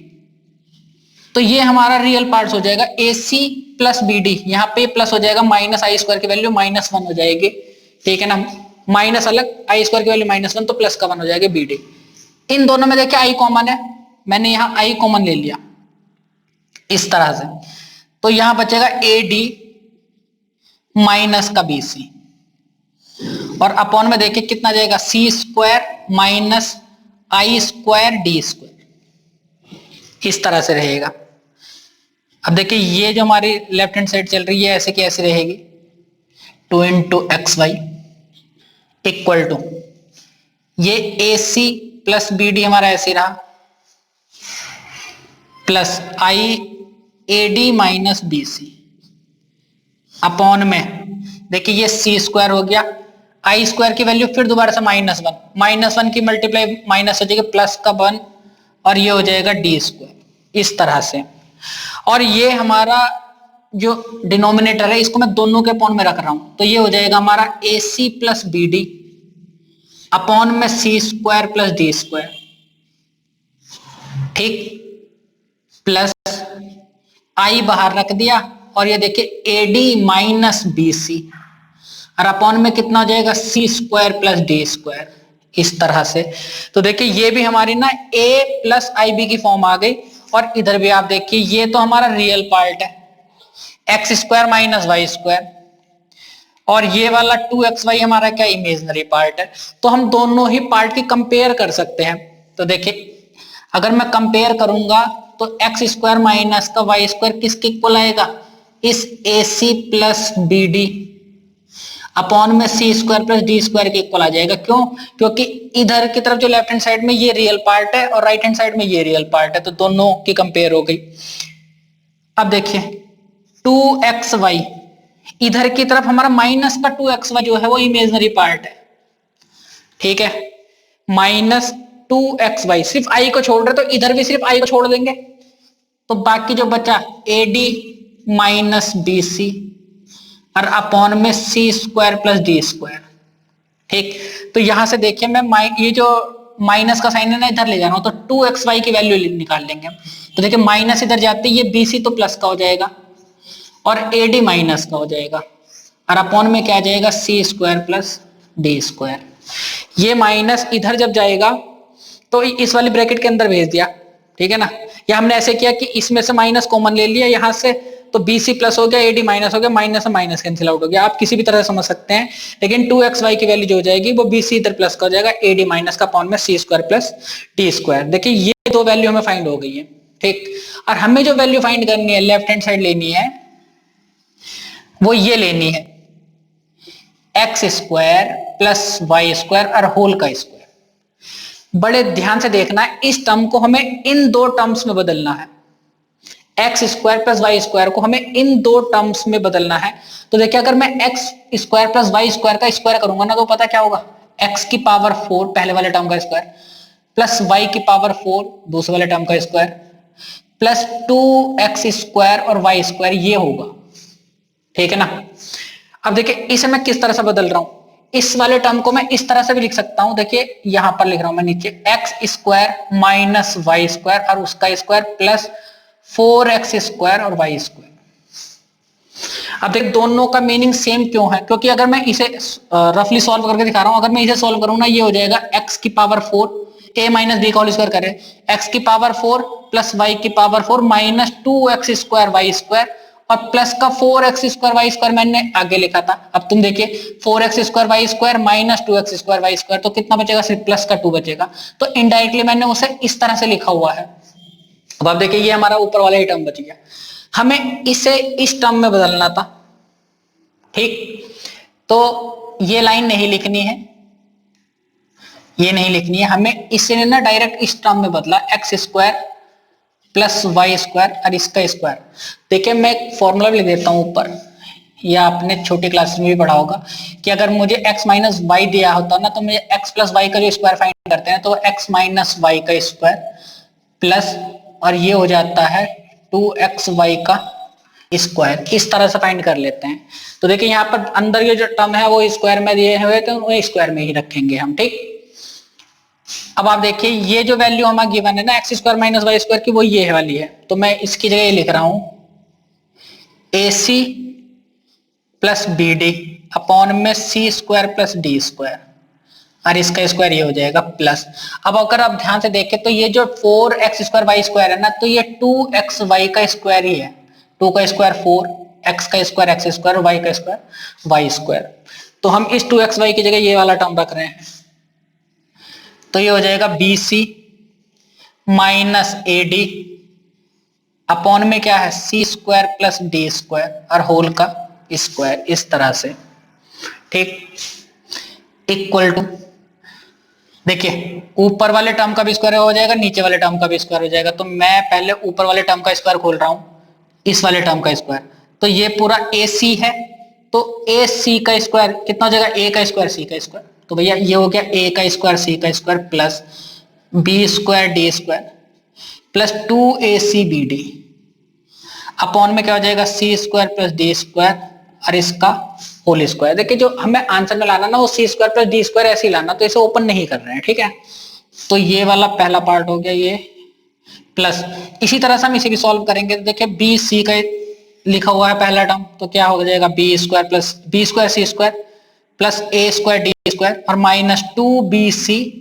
Speaker 2: तो ये हमारा रियल पार्ट हो जाएगा AC प्लस BD। यहाँ पे प्लस हो जाएगा, माइनस आई स्क्वायर की वैल्यू माइनस 1 हो जाएगी। ठीक है ना, माइनस अलग, आई स्क्वायर की वैल्यू माइनस 1, तो प्लस का 1 हो जाएगा BD। इन दोनों में देखिए आई कॉमन है, मैंने यहां आई कॉमन ले लिया इस तरह से, तो यहां बचेगा AD माइनस का BC, और अपॉन में देखिए कितना जाएगा C स्क्वायर माइनस आई स्क्वायर डी स्क्वायर, इस तरह से रहेगा। अब देखिए ये जो हमारी लेफ्ट हैंड साइड चल रही है ऐसे की ऐसे रहेगी, 2 इंटू XY इक्वल टू ये AC प्लस BD हमारा ऐसे रहा, plus IAD minus BC, upon में देखिए ये C स्क्वायर हो गया, आई स्क्वायर की वैल्यू फिर दोबारा से माइनस 1 की मल्टीप्लाई माइनस हो जाएगी प्लस का 1, और ये हो जाएगा D स्क्वायर इस तरह से। और ये हमारा जो डिनोमिनेटर है इसको मैं दोनों के अपॉन में रख रहा हूं, तो ये हो जाएगा हमारा AC प्लस BD अपॉन में C square plus D square. ठीक, प्लस I बाहर रख दिया, और ये देखिए AD माइनस BC, और अपॉन में कितना हो जाएगा C square plus D square, इस तरह से। तो देखिए ये भी हमारी ना A प्लस IB की फॉर्म आ गई, और इधर भी आप देखिए ये तो हमारा रियल पार्ट है X square minus Y square, और ये वाला 2xy हमारा क्या इमेजिनरी पार्ट है। तो हम दोनों ही पार्ट की कंपेयर कर सकते हैं। तो देखिए अगर मैं कंपेयर करूंगा तो एक्स स्क्वायर माइनस का वाई स्क्वायर किसके इक्वल आएगा, इस AC प्लस BD अपॉन में C square plus D square के इक्वल आ जाएगा। क्यों, क्योंकि इधर की तरफ जो लेफ्ट हैंड साइड में ये रियल पार्ट है और राइट हैंड साइड में ये रियल पार्ट है, तो दोनों की कंपेयर हो गई। अब देखिए 2xy, इधर की तरफ हमारा माइनस का 2xy जो है वो इमेजिनरी पार्ट है। ठीक है, माइनस 2xy, सिर्फ आई को छोड़ रहे तो इधर भी सिर्फ आई को छोड़ देंगे, तो बाकी जो बचा AD माइनस BC और अपॉन में C² प्लस D²। ठीक, तो यहां से देखिए मैं ये जो माइनस का साइन है ना इधर ले जा रहा हूं, तो 2xy की वैल्यू निकाल लेंगे। तो देखिए माइनस इधर जाते ये BC तो प्लस का हो जाएगा और AD माइनस का हो जाएगा और अपॉन में क्या आ जाएगा C² प्लस D²। ये माइनस इधर जब जाएगा तो इस वाली ब्रैकेट के अंदर भेज दिया, ठीक है ना। या हमने ऐसे किया कि इसमें से माइनस कॉमन ले लिया यहां से, तो BC प्लस हो गया, AD माइनस हो गया, माइनस से माइनस कैंसिल आउट हो गया। आप किसी भी तरह से समझ सकते हैं, लेकिन 2xy की वैल्यू जो हो जाएगी वो BC इधर प्लस का हो जाएगा, AD माइनस का अपॉन में C² प्लस D²। देखिए ये दो वैल्यू हमें फाइंड हो गई है। ठीक, और हमें जो वैल्यू फाइंड करनी है लेफ्ट हैंड साइड लेनी है, वो ये लेनी है x² प्लस y² और होल का स्क्वायर। बड़े ध्यान से देखना है, इस टर्म को हमें इन दो टर्म्स में बदलना है। x² प्लस y² को हमें इन दो टर्म्स में बदलना है। तो देखिए अगर मैं x² प्लस y² का स्क्वायर करूंगा ना, तो पता क्या होगा, x की पावर 4 पहले वाले टर्म का स्क्वायर प्लस y की पावर 4 दूसरे वाले टर्म का स्क्वायर प्लस 2x² और y², ये होगा। ठीक है ना। अब देखिए इसे मैं किस तरह से बदल रहा हूं, इस वाले टर्म को मैं इस तरह से भी लिख सकता हूं। देखिए यहां पर लिख रहा हूं मैं नीचे x² माइनस y² और उसका स्क्वायर प्लस 4x² और y²। अब देख दोनों का मीनिंग सेम क्यों है, क्योंकि अगर मैं इसे रफली सॉल्व करके दिखा रहा हूं, अगर मैं इसे सॉल्व करूं ना, ये हो जाएगा x की पावर 4 a माइनस b का होल स्क्वायर करें, x की पावर 4 प्लस y की पावर 4 माइनस 2x² y² और प्लस का 4x² y² मैंने आगे लिखा था। अब तुम देखिए 4x² y² minus 2x² y², तो कितना बचेगा, सिर्फ प्लस का 2 बचेगा। तो इनडायरेक्टली मैंने उसे इस तरह से लिखा हुआ है। अब आप देखिए ये हमारा ऊपर वाला ही टर्म बच गया, हमें इसे इस टर्म में बदलना था। ठीक, तो ये लाइन नहीं लिखनी है, ये नहीं लिखनी है, हमें इसे ना डायरेक्ट इस टर्म में बदला, x² प्लस y² और इसका स्क्वायर। देखिए मैं एक फॉर्मूला भी लिख देता हूं ऊपर, या आपने छोटी क्लास में भी पढ़ा होगा कि अगर मुझे x माइनस वाई दिया होता ना, तो मुझे x प्लस वाई का जो स्क्वायर फाइंड करते हैं, तो x माइनस वाई का स्क्वायर प्लस और ये हो जाता है 2xy का स्क्वायर, इस तरह से फाइंड कर लेते हैं। तो देखिए यहाँ पर अंदर ये जो टर्म है वो स्क्वायर में दिए हुए, तो वो स्क्वायर में ही रखेंगे हम। ठीक, अब आप देखिए ये जो वैल्यू हमारा गिवन है ना x² माइनस y² की, वो ये वाली है। तो मैं इसकी जगह ये लिख रहा हूं AC प्लस BD अपॉन में C² प्लस D² और इसका स्क्वायर ये हो जाएगा प्लस। अब अगर आप ध्यान से देखें तो ये जो 4x² y² है ना, तो ये 2xy का स्क्वायर ही है। 2 का स्क्वायर 4, x का स्क्वायर x² और y का स्क्वायर y²। तो हम इस 2xy की जगह ये वाला टर्म रख रहे हैं, तो ये हो जाएगा BC माइनस AD अपॉन में क्या है C² प्लस D² और होल का स्क्वायर, इस तरह से। ठीक, इक्वल टू, देखिए ऊपर वाले टर्म का भी स्क्वायर हो जाएगा, नीचे वाले टर्म का भी स्क्वायर हो जाएगा। तो मैं पहले ऊपर वाले टर्म का स्क्वायर खोल रहा हूं, इस वाले टर्म का स्क्वायर, तो ये पूरा AC है, तो AC का स्क्वायर कितना हो जाएगा, A का स्क्वायर C का स्क्वायर। तो भैया ये हो गया A का स्क्वायर C का square plus B² D² plus 2ACBD upon में क्या हो जाएगा C² प्लस D² और इसका होल स्क्वायर। देखिए जो हमें आंसर में लाना ना, वो C² प्लस D² ऐसे ही लाना, तो इसे ओपन नहीं कर रहे हैं। ठीक है, तो ये वाला पहला पार्ट हो गया, ये प्लस इसी तरह से हम इसे भी सॉल्व करेंगे। तो देखिए BC का लिखा हुआ है पहला टर्म, तो क्या हो जाएगा B² plus B² C² plus A² D² और माइनस 2BCAD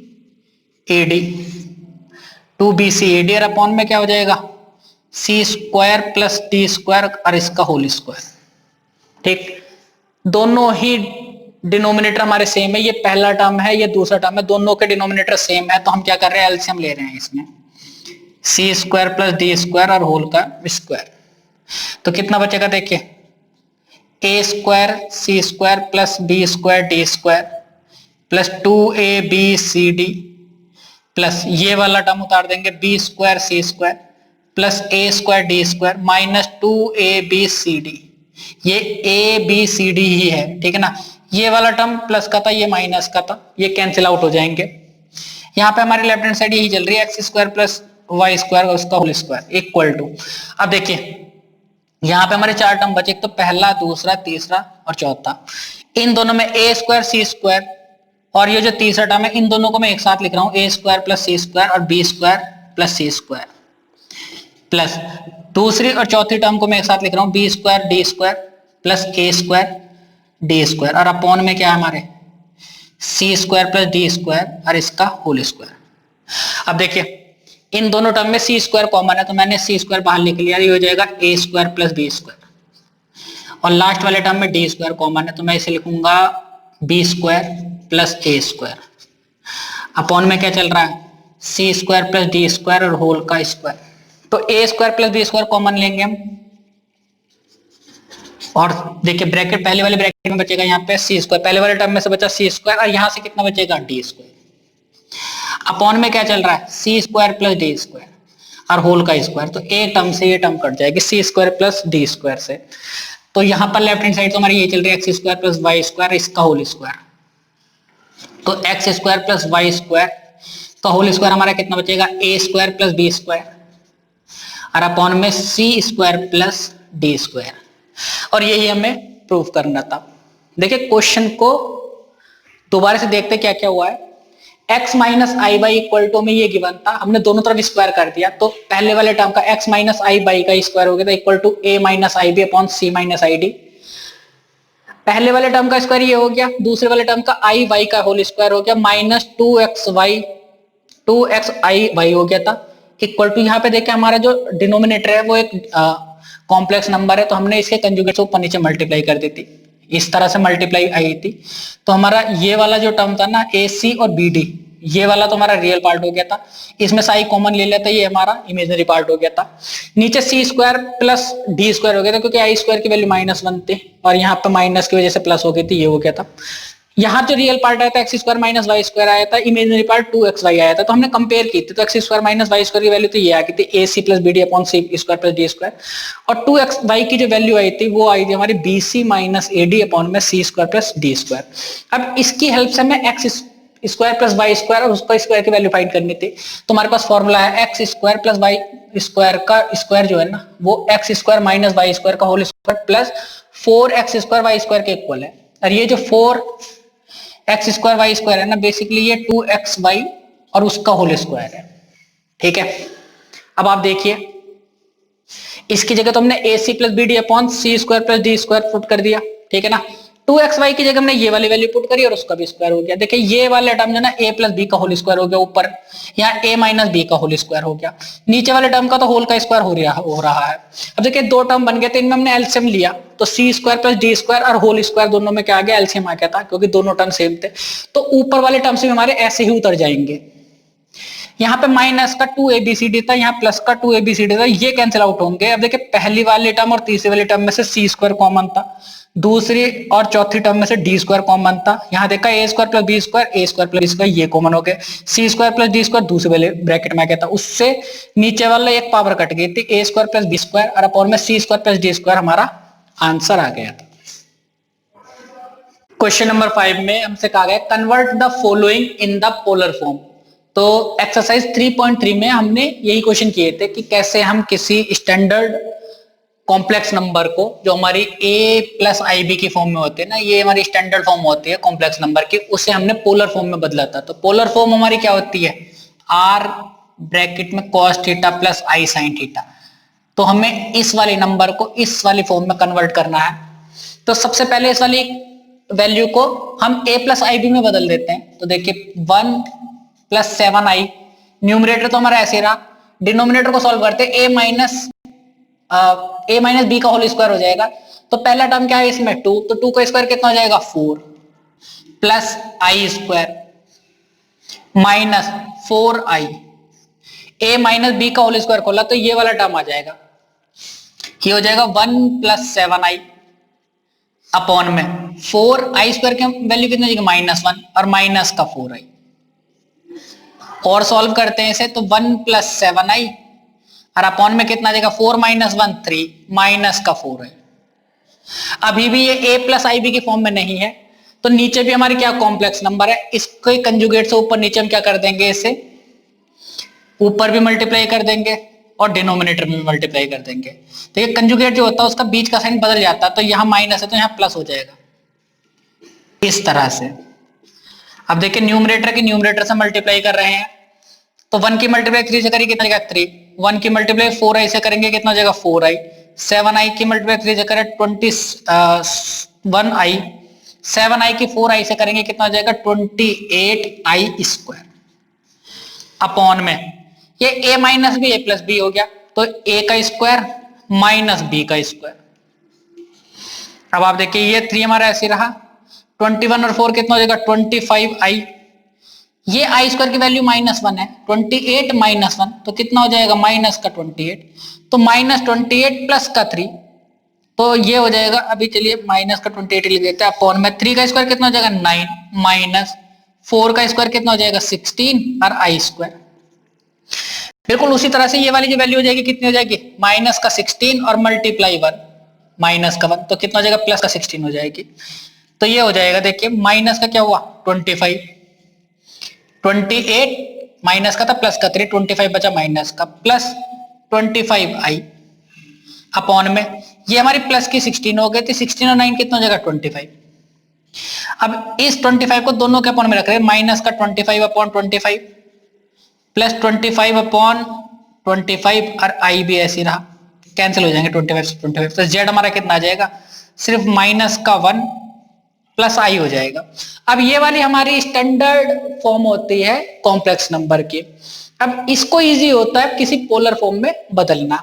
Speaker 2: और अपॉन में क्या हो जाएगा C² प्लस D² और इसका होल स्क्वायर। ठीक, दोनों ही डिनोमिनेटर हमारे सेम है, ये पहला टर्म है, ये दूसरा टर्म है, दोनों के डिनोमिनेटर सेम है। तो हम क्या कर रहे हैं, एलसीएम ले रहे हैं इसमें, C² प्लस D² और होल का स्क्वायर। तो कितना बचेगा, देखिए A² C² plus B² D² plus 2ABCD plus ये वाला टर्म उतार देंगे B² C² plus A² D² minus 2ABCD। ये ABCD ही है, ठीक है ना। ये वाला टर्म प्लस का था, ये माइनस का था, ये कैंसिल आउट हो जाएंगे। यहाँ पे हमारी लेफ्ट हैंड साइड यही चल रही है, x² प्लस वाई स्क्वायर और उसका होल स्क्वायर इक्वल टू, अब देखिए यहाँ पे हमारे चार टर्म बचे, एक तो पहला, दूसरा, तीसरा और चौथा। इन दोनों में ए स्क्वायर सी स्क्वायर और ये जो तीसरा टर्म है, इन दोनों को मैं एक साथ लिख रहा हूं, ए स्क्वायर प्लस सी स्क्वायर और बी स्क्वायर प्लस सी स्क्वायर, प्लस दूसरी और चौथी टर्म को मैं एक साथ लिख रहा हूं, B square D square plus A square D square और अपॉन में क्या है हमारे C square plus D square और इसका होल स्क्वायर। अब देखिए इन दोनों टर्म में सी स्क्वायर कॉमन है तो मैंने सी स्क्वायर बाहर लिख लिया, ये हो जाएगा A square plus B square और लास्ट वाले टर्म में डी स्क्वायर कॉमन है तो मैं इसे लिखूंगा B square plus A square, upon में क्या चल रहा है C square plus D square और होल का स्क्वायर। तो A square plus B square common लेंगे हम और देखिए ब्रैकेट पहले वाले ब्रैकेट में बचेगा यहाँ पे सी स्क्वायर, पहले वाले टर्म में से बचा सी स्क्वायर और यहाँ से कितना बचेगा डी स्क्वायर, अपॉन में क्या चल रहा है C square plus D square और होल का स्क्वायर। तो एक टर्म से ये टर्म कट जाएगी सी स्क्वायर प्लस डी स्क्वायर से, तो यहाँ पर लेफ्ट हैंड साइड तो हमारी ये चल रही है X square plus Y square इसका होल स्क्वायर, तो X square plus Y square का होल स्क्वायर हमारा कितना बचेगा A square plus B square और अपॉन में C square plus D square और यही हमें प्रूव करना था। देखिए क्वेश्चन को दोबारा से देखते क्या क्या हुआ है, x minus I Y equal to में ये गिवन था, हमने दोनों तरफ स्क्वायर कर दिया तो पहले वाले टर्म का x माइनस आई बाई का स्क्वायर हो गया था equal to a minus I B upon C minus I D. पहले वाले टर्म का स्क्वायर ये हो गया, दूसरे वाले टर्म का आई वाई का होल स्क्वायर हो गया माइनस 2x आई वाई हो गया था इक्वल टू, यहाँ पे देखिए हमारा जो डिनोमिनेटर है वो एक कॉम्प्लेक्स नंबर है तो हमने इसके कंजुगेट से ऊपर नीचे मल्टीप्लाई कर दी थी, इस तरह से मल्टीप्लाई आई थी। तो हमारा ये वाला जो टर्म था ना ए सी और बी डी, ये वाला तो हमारा रियल पार्ट हो गया था, इसमें साई कॉमन ले लेता ये हमारा इमेजिनरी पार्ट हो गया था। नीचे सी स्क्वायर प्लस डी स्क्वायर हो गया था क्योंकि आई स्क्वायर की वैल्यू -1 थी और यहाँ पे माइनस की वजह से प्लस हो गई थी, ये हो गया था। यहाँ जो रियल पार्ट आया था X square minus Y square आया था, इमेजिनरी पार्ट 2xy आया था, तो हमने कंपेयर की थी तो X square minus Y square की वैल्यू तो ये आ गई थी A C plus B D upon C square plus D square और 2xy की जो वैल्यू आई थी वो आई थी हमारी B C minus A D upon में C square plus D square. अब इसकी हेल्प से मैं X square plus Y square और उसका स्क्वायर की वैल्यू फाइंड करनी थी, तो हमारे पास फॉर्मूला है X square plus Y square का स्क्वायर जो है ना वो X square minus Y square का whole square plus 4x square Y square के इक्वल है और ये जो 4x स्क्वायर वाई स्क्वायर है ना बेसिकली ये 2xy और उसका होल स्क्वायर है, ठीक है। अब आप देखिए इसकी जगह तो हमने A C plus B D upon C square plus D square put कर दिया, ठीक है ना। 2xy की जगह हमने ये वाली वैल्यू पुट करी और उसका भी स्क्वायर हो गया। देखिए ये वाला टर्म जो ना a प्लस बी का होल स्क्वायर हो गया ऊपर, यहाँ a माइनस बी का होल स्क्वायर हो गया, नीचे वाले टर्म का तो होल का स्क्वायर हो रहा है। अब देखिए दो टर्म बन गए थे, इनमें हमने एलसीएम लिया तो सी स्क्वायर प्लस डी स्क्वायर और होल स्क्वायर दोनों में क्या आ गया एलसीएम आ गया था क्योंकि दोनों टर्म सेम थे, तो ऊपर वाले टर्म से हमारे ऐसे ही उतर जाएंगे। यहाँ पे माइनस का 2abcd था, यहाँ प्लस का 2abcd था, ये कैंसिल आउट होंगे। अब देखिए पहली वाले टर्म और तीसरे वाले टर्म में से सी स्क्वायर कॉमन था, दूसरी और चौथी टर्म में से डी स्क्वायर कॉमन था। यहाँ देखा ए square plus B square, A square plus B square ये कॉमन हो गए, सी स्क्वायर प्लस डी स्क्वायर दूसरे वाले ब्रैकेट में आ गया था, उससे नीचे वाला एक पावर कट गई थी ए स्क्वायर प्लस बी स्क्वायर और अपॉन में C square plus D square हमारा आंसर आ गया था। क्वेश्चन नंबर 5 में हमसे कहा गया convert the following in the polar form. तो एक्सरसाइज 3.3 में हमने यही क्वेश्चन किए थे कि कैसे हम किसी स्टैंडर्ड कॉम्प्लेक्स नंबर को जो हमारी a प्लस आई बी की फॉर्म में होते हैं ना, ये हमारी स्टैंडर्ड फॉर्म होती है कॉम्प्लेक्स नंबर की, उसे हमने पोलर फॉर्म में बदला था। तो पोलर फॉर्म हमारी क्या होती है r ब्रैकेट में cos theta plus i sin theta. तो हमें इस वाले नंबर को इस वाली फॉर्म में कन्वर्ट करना है। तो सबसे पहले इस वाली वैल्यू को हम a प्लस आई बी में बदल देते हैं। तो देखिए 1 प्लस 7i, न्यूमरेटर तो हमारा ऐसे रहा, डिनोमिनेटर को सॉल्व करते a माइनस बी का होल स्क्वायर हो जाएगा। तो पहला टर्म क्या है इसमें 2, तो 2 का स्क्वायर कितना हो जाएगा 4 plus I square minus 4i, a minus B का होल स्क्वायर खोला तो ये वाला टर्म आ जाएगा, ये हो जाएगा 1 प्लस 7i अपॉन में 4i स्क्वायर की वैल्यू कितनी हो जाएगी -1 और माइनस का 4i। और सॉल्व करते हैं इसे तो 1 प्लस 7i और अपॉन में कितना आ जाएगा 4 माइनस 1 3 माइनस का 4i। अभी भी ये a प्लस आई बी की फॉर्म में नहीं है, तो नीचे भी हमारी क्या कॉम्प्लेक्स नंबर है, इसके कंजुगेट से ऊपर नीचे हम क्या कर देंगे इसे ऊपर भी मल्टीप्लाई कर देंगे और डिनोमिनेटर में मल्टीप्लाई कर देंगे। देखिए कंजुगेट जो होता है उसका बीच का साइन बदल जाता है, तो यहाँ माइनस है तो यहाँ प्लस हो जाएगा इस तरह से। अब देखिए न्यूमरेटर की न्यूमरेटर से मल्टीप्लाई कर रहे हैं, तो 1 की मल्टीप्लाई 3 से करेंगे कितना जाएगा 3, 1 की मल्टीप्लाई 4i से करेंगे कितना हो जाएगा 4i, 7i की मल्टीप्लाई 3 से करें 21i, 7i की 4i से करेंगे कितना हो जाएगा 28i स्क्वायर अपॉन में ये a minus B a plus B हो गया, तो a का स्क्वायर माइनस b का स्क्वायर। अब आप देखिए ये 3 हमारा ऐसे रहा, 21 और 4 कितना हो जाएगा 25i, ये आई स्क्वायर की वैल्यू -1 है, 28 -1 तो कितना हो जाएगा माइनस का 28, तो -28 प्लस का 3 तो ये हो जाएगा, अभी चलिए माइनस का 28 लिख देते हैं अपॉन में 3 का स्क्वायर कितना हो जाएगा 9 माइनस 4 का स्क्वायर कितना हो जाएगा 16 और आई स्क्वायर। बिल्कुल उसी तरह से ये वाली जो वैल्यू हो जाएगी कितनी हो जाएगी माइनस का 16 और मल्टीप्लाई 1 माइनस का 1 तो कितना हो जाएगा प्लस का 16 हो जाएगी। तो ये हो जाएगा, देखिए माइनस का क्या हुआ 25, 28 माइनस का था प्लस का 3, 25 बचा माइनस का प्लस 25i अपॉन में ये हमारी प्लस की 16 हो गई थी, 16 और 9 कितना हो जाएगा 25। अब इस 25 को दोनों के अपॉन में रख रहे हैं, माइनस का 25 अपॉन 25 प्लस 25 अपॉन 25 और i भी ऐसे रहा, कैंसिल हो जाएंगे 25 से 25, तो z हमारा कितना आ जाएगा सिर्फ माइनस का 1 प्लस आई हो जाएगा। अब ये वाली हमारी स्टैंडर्ड फॉर्म होती है कॉम्प्लेक्स नंबर की। अब इसको इजी होता है किसी पोलर फॉर्म में बदलना।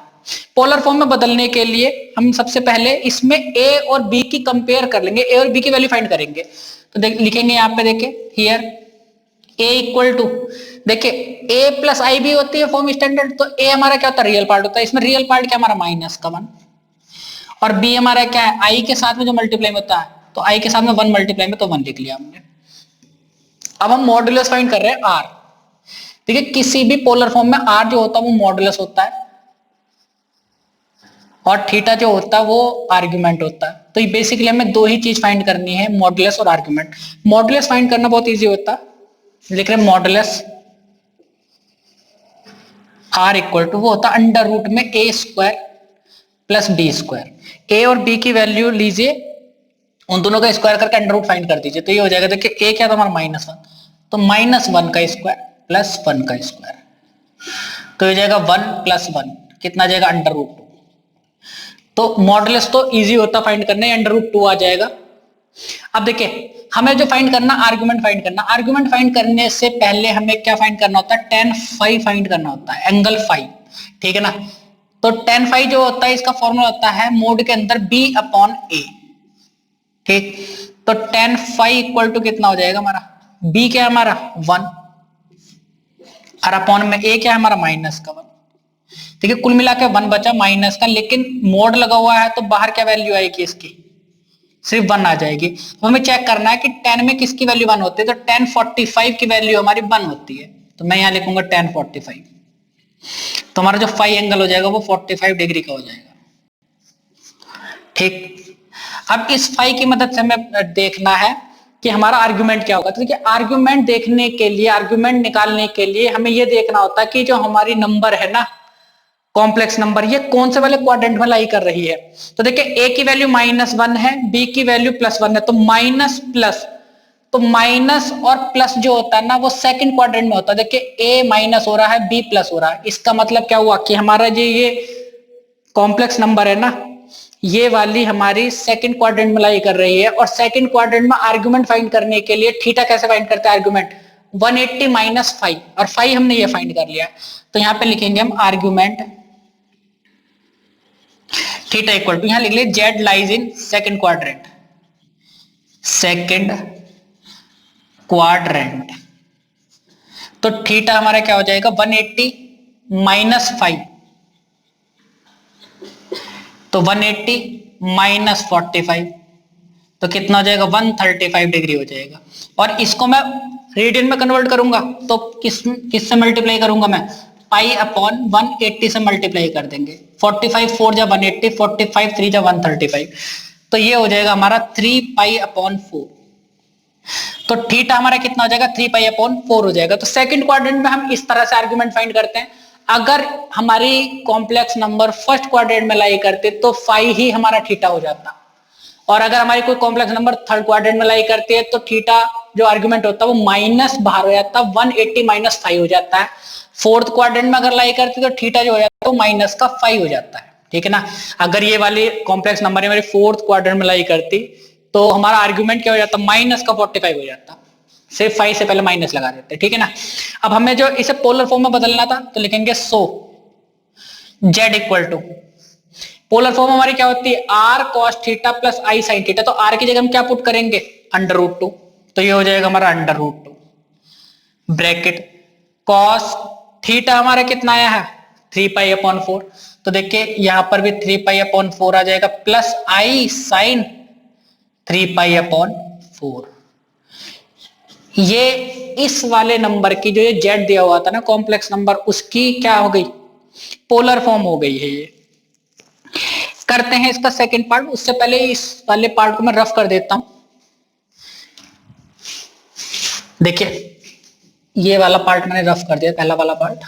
Speaker 2: पोलर फॉर्म में बदलने के लिए हम सबसे पहले इसमें a और b की कंपेयर कर लेंगे, a और b की वैल्यू फाइंड करेंगे। तो लिखेंगे यहाँ पे, देखिए हियर a इक्वल टू, देखिए a प्लस आई भी होती है फॉर्म स्टैंडर्ड, तो a हमारा क्या होता है रियल पार्ट होता है, इसमें रियल पार्ट क्या हमारा माइनस का 1 और b हमारा क्या है i के साथ में जो मल्टीप्लाई में होता है, तो i के साथ में 1 मल्टीप्लाई में तो 1 लिख लिया हमने। अब हम मॉडुलस फाइंड कर रहे हैं r। देखिए किसी भी पोलर फॉर्म में r जो होता है वो मॉडुलस होता है और थीटा जो होता है वो आर्गुमेंट होता है। तो ये बेसिकली हमें दो ही चीज फाइंड करनी है, मॉडुलस और आर्गुमेंट। मॉडुलस फाइंड करना बहुत इजी होता है, लिख रहे हैं मॉडुलस r इक्वल टू वो होता है अंडर रूट में a square plus b square. a और b की वैल्यू लीजिए, उन दोनों का स्क्वायर करके अंडर रूट फाइंड कर दीजिए, तो ये हो जाएगा, देखिए a क्या था हमारा -1, तो -1 का स्क्वायर प्लस 1 का स्क्वायर, तो ये जाएगा 1 प्लस 1 कितना जाएगा अंडर रूट 2। तो मॉडुलस तो इजी होता फाइंड करना, अंडर रूट 2 आ जाएगा। अब देखिए हमें जो फाइंड करना आर्गुमेंट फाइंड करना, आर्गुमेंट फाइंड करने से पहले हमें क्या फाइंड करना होता है tan phi फाइंड करना होता है, एंगल फाई, ठीक है ना। तो tan phi जो होता है इसका फॉर्मूला होता है मोड के अंदर b अपॉन a, ठीक। तो tan phi इक्वल टू कितना हो जाएगा हमारा, b क्या है हमारा 1 और अपॉन में a क्या है हमारा माइनस का 1। देखिए कुल मिला के 1 बचा माइनस का, लेकिन मोड लगा हुआ है तो बाहर क्या वैल्यू आएगी इसकी, सिर्फ 1 आ जाएगी। तो हमें चेक करना है कि tan में किसकी वैल्यू 1 होती है, तो tan 45 की वैल्यू हमारी 1 होती है, तो मैं यहां लिखूंगा tan 45, तो हमारा जो फाई एंगल हो जाएगा वो 45 डिग्री का हो जाएगा, ठीक। अब इस फाई की मदद से हमें देखना है कि हमारा आर्गुमेंट क्या होगा। तो देखिए आर्गुमेंट देखने के लिए, आर्गुमेंट निकालने के लिए हमें ये देखना होता है कि जो हमारी नंबर है ना कॉम्प्लेक्स नंबर, ये कौन से वाले क्वाड्रेंट में लाई कर रही है। तो देखिए a की वैल्यू -1 है, b की वैल्यू +1 है, तो माइनस प्लस, तो माइनस और प्लस जो होता है ना वो सेकंड क्वाड्रेंट में होता है। देखिए a माइनस हो रहा है, b प्लस हो रहा है, इसका मतलब क्या हुआ कि हमारा जो ये कॉम्प्लेक्स नंबर है ना ये वाली हमारी सेकंड क्वाड्रेंट में लाई कर रही है। और सेकंड क्वाड्रेंट में आर्गुमेंट फाइंड करने के लिए थीटा कैसे फाइंड करते हैं आर्गुमेंट, 180 माइनस 5, और 5 हमने ये फाइंड कर लिया। तो यहाँ पे लिखेंगे हम आर्गुमेंट थीटा इक्वल टू, यहां लिख ले z lies in second quadrant, second quadrant. तो थीटा हमारा क्या हो जाएगा 180 माइनस 5, तो 180 माइनस 45, तो कितना हो जाएगा 135 डिग्री हो जाएगा। और इसको मैं रेडियन में कन्वर्ट करूंगा तो किससे मल्टीप्लाई करूंगा मैं, पाई अपॉन 180 से मल्टीप्लाई कर देंगे, 45 4 जा 180, 45 3 जा 135, तो ये हो जाएगा हमारा 3 पाई अपॉन 4, तो थीटा हमारा कितना हो जाएगा 3π/4 हो जाएगा। तो सेकंड क्वाड्रेंट में हम इस तरह से आर्गुमेंट फाइंड करते हैं। अगर हमारी कॉम्प्लेक्स नंबर फर्स्ट क्वाड्रेंट में लाई करते तो फाई ही हमारा थीटा हो जाता, और अगर हमारी कोई कॉम्प्लेक्स नंबर थर्ड क्वाड्रेंट में लाई करती है तो थीटा जो आर्गुमेंट होता है वो माइनस बाहर हो जाता है, 180 माइनस 5 हो जाता है। फोर्थ क्वाड्रेंट में अगर लाई करती है तो थीटा जो हो जाता है वो माइनस का 5 हो जाता है, ठीक है ना। अगर ये वाली कॉम्प्लेक्स नंबर हमारी फोर्थ क्वाड्रेंट में लाई करती तो हमारा आर्गुमेंट क्या हो जाता, माइनस का 45 हो जाता, सिर्फ 5 से पहले माइनस लगा देते, ठीक है ना। अब हमें जो इसे पोलर फॉर्म में बदलना था तो लिखेंगे so z equal to, polar form हमारी क्या होती है r cos theta plus i sin theta, तो r की जगह हम क्या पुट करेंगे √2, तो ये हो जाएगा हमारा √2 ब्रैकेट cos थीटा हमारा कितना आया है 3π/4, तो देखिए यहां पर भी 3π/4 आ जाएगा प्लस i sin 3π/4। ये इस वाले नंबर की जो ये z दिया हुआ था ना कॉम्प्लेक्स नंबर, उसकी क्या हो गई पोलर फॉर्म हो गई है। ये करते हैं इसका सेकंड पार्ट, उससे पहले इस वाले पार्ट को मैं रफ कर देता हूं। देखिए ये वाला पार्ट मैंने रफ कर दिया, पहला वाला पार्ट,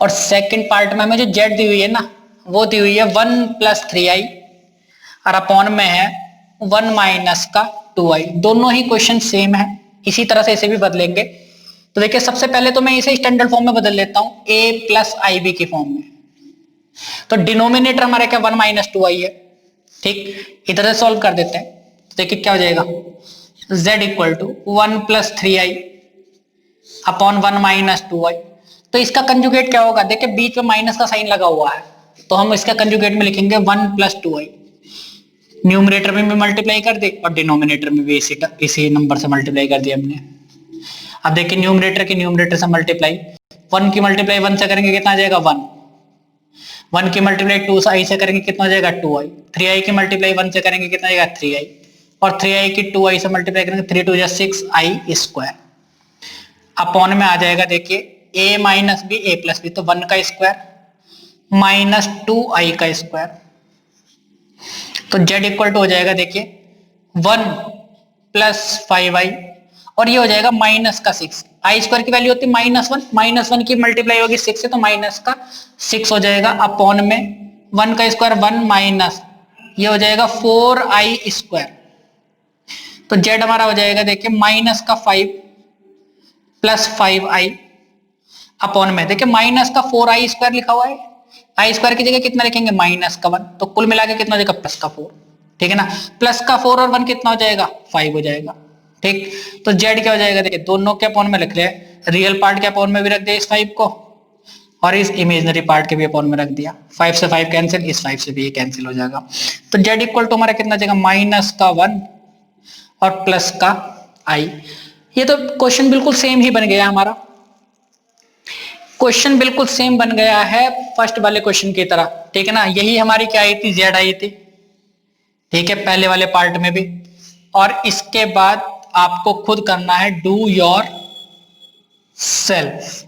Speaker 2: और सेकंड पार्ट में हमें जो z दी हुई है ना वो दी हुई है 1 + 3i और अपॉन में है 1 माइनस का 2i। दोनों ही क्वेश्चन सेम है, इसी तरह से इसे भी बदलेंगे। तो देखिए सबसे पहले तो मैं इसे स्टैंडर्ड फॉर्म में बदल लेता हूं a + ib की फॉर्म में। तो डिनोमिनेटर हमारा क्या 1 माइनस 2i है, ठीक, इधर से सॉल्व कर देते हैं। तो देखिए क्या हो जाएगा z इक्वल टू 1 + 3i अपॉन 1 माइनस 2i। तो इसका कंजुगेट क्या होगा, देखिए बीच में माइनस का साइन लगा हुआ है तो हम इसका कंजुगेट में लिखेंगे 1 + 2i। न्यूमरेटर में भी मल्टीप्लाई कर दे और डिनोमिनेटर में भी इसी नंबर से मल्टीप्लाई कर दिया हमने। अब देखिए न्यूमरेटर की न्यूमरेटर से मल्टीप्लाई, 1 की मल्टीप्लाई 1 से करेंगे कितना आ जाएगा 1, 1 की मल्टीप्लाई 2i से करेंगे कितना हो जाएगा 2i, 3i की मल्टीप्लाई 1 से करेंगे कितना आ जाएगा 3i, और 3i की 2i से मल्टीप्लाई करेंगे 3 2 6i²। अपॉन में आ जाएगा देखिए a minus b a plus b, तो 1 का स्क्वायर माइनस 2i का स्क्वायर, तो z इक्वल टू हो जाएगा देखिए 1 + 5i और ये हो जाएगा माइनस का 6। आई स्क्वायर की वैल्यू होती है -1, -1 की मल्टीप्लाई होगी 6 से तो माइनस का 6 हो जाएगा, अपॉन में 1 का स्क्वायर 1 माइनस ये हो जाएगा 4i²। तो z हमारा हो जाएगा देखिए माइनस का 5 प्लस 5i अपॉन में देखिए माइनस का 4i² लिखा हुआ है, आई स्क्वायर की जगह कितना लिखेंगे माइनस का 1, तो कुल मिला के कितना हो जाएगा प्लस का 4, ठीक है ना। प्लस का 4 और 1 कितना हो जाएगा 5 हो जाएगा, ठीक। तो z क्या हो जाएगा देखिए दोनों के अपॉन में लिख रहे हैं, रियल पार्ट के अपॉन में भी रख दिया इस 5 को और इस इमेजिनरी पार्ट के भी अपॉन में रख दिया, 5 से 5 कैंसिल, इस 5 से भी ये कैंसिल हो जाएगा। तो z इक्वल टू हमारा कितना जाएगा माइनस का 1 और प्लस का i। ये तो क्वेश्चन बिल्कुल सेम ही बन गया हमारा, क्वेश्चन बिल्कुल सेम बन गया है फर्स्ट वाले क्वेश्चन की तरह, ठीक है ना। यही हमारी क्या आई थी z आई थी, ठीक है, पहले वाले पार्ट में भी। और इसके बाद आपको खुद करना है do your self.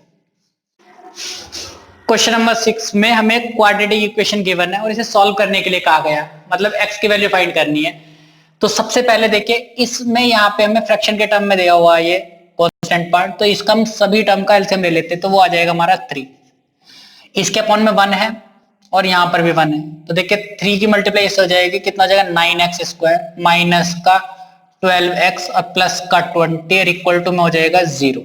Speaker 2: Question number 6 में हमें क्वाड्रेटिक इक्वेशन गिवन है और इसे सॉल्व करने के लिए कहा गया, मतलब x की वैल्यू फाइंड करनी है। तो सबसे पहले देखिए इसमें यहाँ पे हमें फ्रैक्शन के टर्म में दिया हुआ है ये कांस्टेंट पार्ट, तो इसका हम सभी टर्म का एलसीएम ले लेते हैं, तो वो आ जाएगा हमारा 3। इसके अपॉन में 1 है और यहाँ पर भी 1 है, तो देखिए 3 की मल्टीप्लाई इससे हो जाएगी कितना हो जाएगा 9x² माइनस का 12x और प्लस का 20 और इक्वल टू में हो जाएगा 0।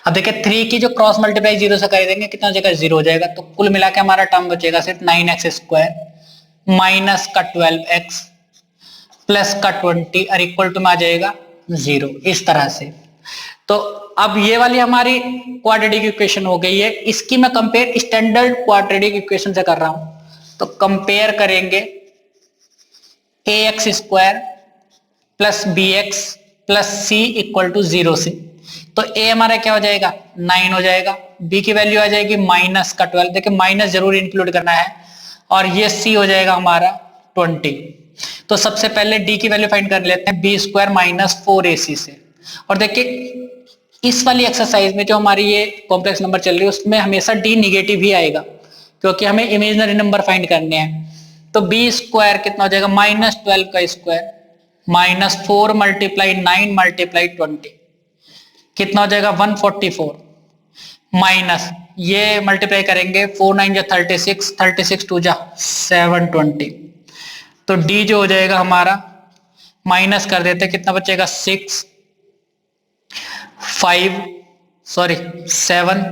Speaker 2: अब देखिए 3 की जो क्रॉस मल्टीप्लाई 0 से कर देंगे कितना हो जाएगा 0 हो जाएगा, तो कुल मिला के हमारा टर्म बचेगा सिर्फ 9x² माइनस का 12x प्लस का 20 और इक्वल टू में आ जाएगा 0, इस तरह से। तो अब ये वाली हमारी क्वाड्रेटिक इक्वेशन हो गई है, इसकी मैं कंपेयर स्टैंडर्ड क्वाड्रेटिक इक्वेशन से कर रहा हूं। तो कंपेयर करेंगे ax² plus bx plus c equal to 0 से, तो a हमारा क्या हो जाएगा 9 हो जाएगा, b की वैल्यू आ जाएगी माइनस का 12, देखिए माइनस जरूर इंक्लूड करना है, और ये c हो जाएगा हमारा 20। तो सबसे पहले d की वैल्यू फाइंड कर लेते हैं b² माइनस 4ac से। और देखिए इस वाली एक्सरसाइज में जो हमारी ये कॉम्प्लेक्स नंबर चल रही है उसमें हमेशा d निगेटिव ही आएगा क्योंकि हमें इमेजिनरी नंबर फाइंड करने हैं। तो b² कितना हो जाएगा -12 का स्क्वायर माइनस 4 मल्टीप्लाई 9 मल्टीप्लाई 20 कितना हो जाएगा 144 माइनस ये मल्टीप्लाई करेंगे 4 9 जा 36 36 2 जा 720 तो डी जो हो जाएगा हमारा माइनस कर देते कितना बचेगा 6 5 सॉरी 7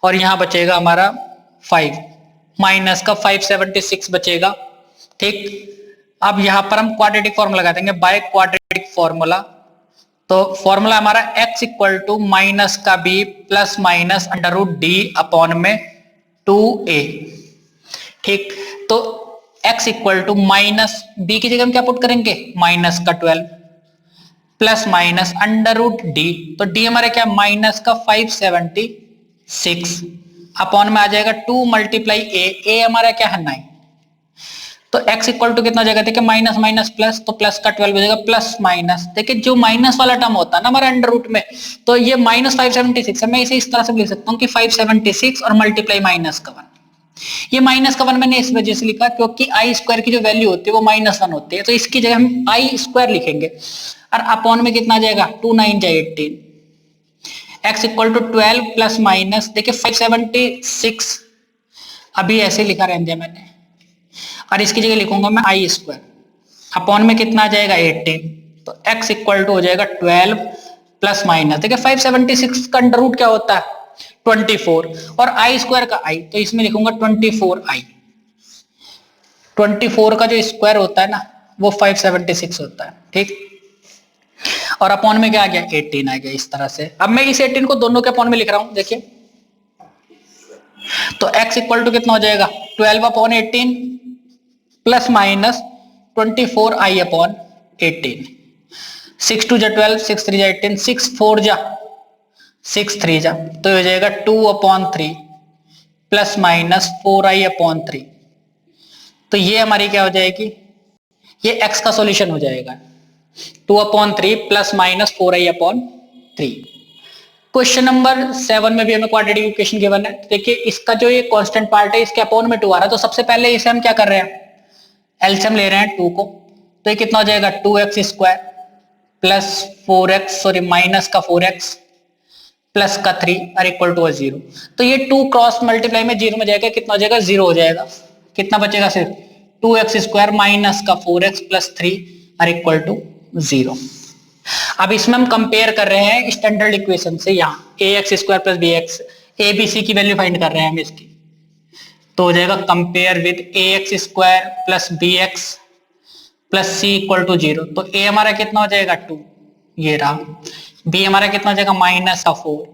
Speaker 2: और यहां बचेगा हमारा 5 माइनस का 576 बचेगा। ठीक, अब यहां पर हम क्वाड्रेटिक फॉर्मूला लगा देंगे बाय क्वाड्रेटिक फॉर्मूला। तो फॉर्मूला हमारा x इक्वल टू माइनस का b plus minus under root D upon में 2a। ठीक, तो x equal to minus b की जगह हम क्या पुट करेंगे माइनस का 12 plus minus under root D, तो डी हमारे क्या माइनस का 576 अपॉन में आ जाएगा 2 मल्टीप्लाई ए हमारा क्या है 9। तो x इक्वल टू कितना हो जाएगा देखिए माइनस माइनस प्लस, तो प्लस का 12 हो जाएगा प्लस माइनस। देखिए जो माइनस वाला टर्म होता है ना हमारा अंडर रूट में, तो ये माइनस 576 है, मैं इसे इस तरह से लिख सकता हूँ कि 576 और मल्टीप्लाई माइनस का 1। ये माइनस का 1 मैंने इस वजह से लिखा क्योंकि आई स्क्वायर की जो वैल्यू होती है वो -1 होती है, तो इसकी जगह हम आई स्क्वायर लिखेंगे और अपॉन में कितना जाएगा 2 9 जा 18। x equal to 12 plus minus देखिए 576 अभी ऐसे लिखा रहने दिया मैंने और इसकी जगह लिखूंगा मैं आई स्क्वायर अपॉन में कितना आ जाएगा 18। तो x इक्वल टू हो जाएगा 12 प्लस माइनस देखिए 576 का अंडर रूट क्या होता है 24 और आई स्क्वायर का आई, तो इसमें लिखूंगा 24i। 24 का जो स्क्वायर होता है ना वो 576 होता है। ठीक, और अपॉन में क्या आ गया 18 आ गया इस तरह से। अब मैं इस 18 को दोनों के अपॉन में लिख रहा हूं देखिए, तो x इक्वल टू कितना हो जाएगा 12 upon 18 plus minus 24i upon 18। 6 2 जा 12 6 3 जा 18 6 4 जा 6 3 जा, तो हो जाएगा 2 upon 3 plus minus 4i upon 3। तो ये हमारी क्या हो जाएगी, ये x का सॉल्यूशन हो जाएगा 2 upon 3 plus minus 4i upon 3। Question number 7 में भी हमें क्वाड्रेटिक इक्वेशन गिवन है। देखिए इसका जो ये कांस्टेंट पार्ट है इसके अपॉन में 2 आ रहा है, तो सबसे पहले इसे हम क्या कर रहे हैं एलसीएम ले रहे हैं 2 को, तो ये कितना हो जाएगा 2x square plus 4x sorry minus का 4x प्लस का 3 और इक्वल टू 0। तो ये 2 क्रॉस मल्टीप्लाई में 0 में जाएगा, कितना हो जाएगा 0 हो जाएगा, कितना बचेगा सिर्फ 2x स्क्वायर माइनस का 4x प्लस 3 और इक्वल टू 0। अब इसमें हम कंपेयर कर रहे हैं स्टैंडर्ड इक्वेशन से, यहाँ ax square plus bx abc की वैल्यू फाइंड कर रहे हैं हम इसकी, तो हो जाएगा compare with ax square plus bx plus c equal to 0। तो a हमारा कितना हो जाएगा 2 ये रहा, b हमारा कितना हो जाएगा माइनस का 4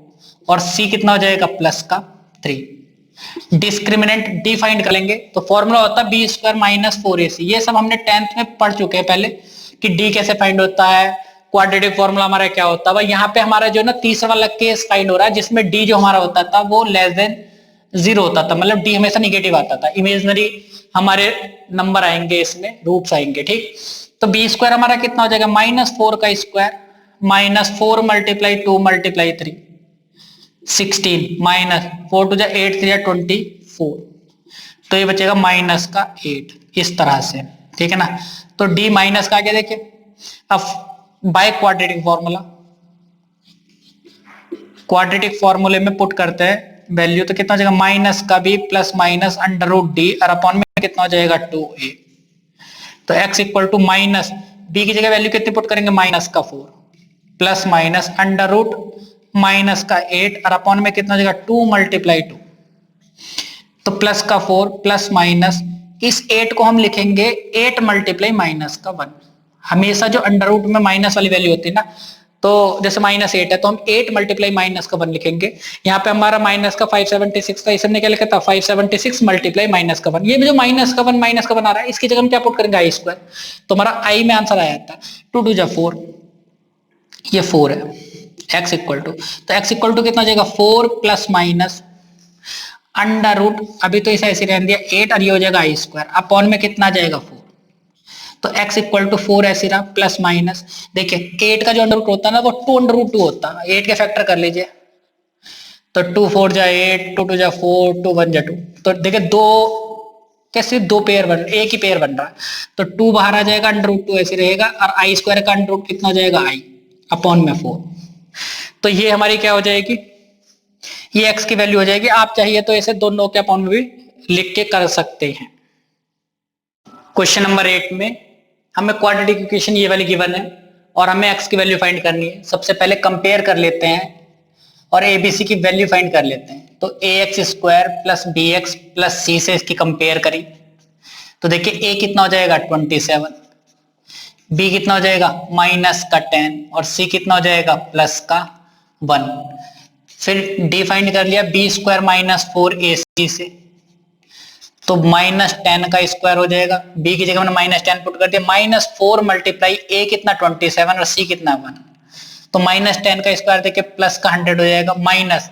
Speaker 2: और c कितना हो जाएगा प्लस का 3। डिस्क्रिमिनेंट d फाइंड कर लेंगे, तो फॉर्मूला होता है b स्क्वायर माइनस 4ac। ये सब हमने 10th में पढ़ चुके हैं पहले कि d कैसे फाइंड होता है, क्वाड्रेटिक फॉर्मूला हमारा क्या होता है। भाई यहाँ पे हमारा जो ना तीसरा वाला केस फाइंड हो रहा है जिसमें d जो हमारा होता था वो लेस देन 0 होता था, मतलब d हमेशा निगेटिव आता था, इमेजिनरी हमारे नंबर आएंगे इसमें रूट्स आएंगे। ठीक, तो b स्क्वायर हमारा कितना हो जाएगा -4 का square minus 4 multiply 2 multiply 3 16 minus 4 2 जा 8 3 जा 24, तो ये बचेगा माइनस का 8 इस तरह से। ठीक है ना, तो d माइनस का आ गया। देखिए अब बाय क्वाड्रेटिक फॉर्मूला, क्वाड्रेटिक फॉर्मूले में पुट करते हैं वैल्यू, तो कितना हो जाएगा माइनस का b plus minus under root D और अपॉन में कितना हो जाएगा 2a। तो x equal to minus b की जगह वैल्यू कितनी पुट करेंगे माइनस का 4 plus minus under root minus का 8 और अपॉन में कितना हो जाएगा 2 मल्टीप्लाई 2, तो प्लस का 4 प्लस माइनस इस 8 को हम लिखेंगे 8 मल्टीप्लाई माइनस का 1। हमेशा जो अंडर रूट में माइनस वाली वैल्यू होती है ना, तो जैसे -8 है तो हम 8 मल्टीप्लाई माइनस का 1 लिखेंगे। यहाँ पे हमारा माइनस का 576 था, इसने क्या लिखा था 576 मल्टीप्लाई माइनस का 1। ये जो माइनस का 1 आ रहा है इसकी जगह हम क्या पुट करेंगे आई स्क्वायर, तो हमारा आई में आंसर आया था 2 2 जा 4, ये 4 है। x इक्वल टू, तो x इक्वल टू कितना हो जाएगा 4 प्लस माइनस अंडर रूट, अभी तो इसे ऐसे रहने दिया 8 और ये हो जाएगा आई स्क्वायर अपॉन में कितना आ जाएगा 4, तो x इक्वल टू 4 ऐसे रहा प्लस माइनस। देखिए 8 का जो अंडर रूट होता है ना वो 2 अंडर रूट 2 होता है, 8 के फैक्टर कर लीजिए, तो 2 4 जा 8 2 2 जा 4 2 1 जा 2, तो देखिए 2 क्या सिर्फ दो पेयर बन, एक ही पेयर बन रहा है, तो 2 बाहर आ जाएगा, √2 ऐसे रहेगा, और आई स्क्वायर का अंडर रूट कितना हो जाएगा, आई अपॉन में 4। तो ये हमारी क्या हो जाएगी, ये x की वैल्यू हो जाएगी। आप चाहिए तो इसे दोनों के अपॉन में भी लिख के कर सकते हैं। क्वेश्चन नंबर 8 में हमें क्वाड्रेटिक इक्वेशन ये वाली गिवन है और हमें x की वैल्यू फाइंड करनी है। सबसे पहले कंपेयर कर लेते हैं और ABC की वैल्यू फाइंड कर लेते हैं। तो ax square plus bx plus c से इसकी कंपेयर करी तो देखिए a कितना हो जाएगा 27, b कितना हो जाएगा माइनस का 10 और c कितना हो जाएगा प्लस का 1। फिर d फाइंड कर लिया b स्क्वायर माइनस 4ac से, तो माइनस 10 का स्क्वायर हो जाएगा, b की जगह मैंने माइनस 10 पुट कर दिया, माइनस 4 मल्टीप्लाई a कितना 27 और c कितना 1, तो माइनस 10 का स्क्वायर देखिए प्लस का 100 हो जाएगा, माइनस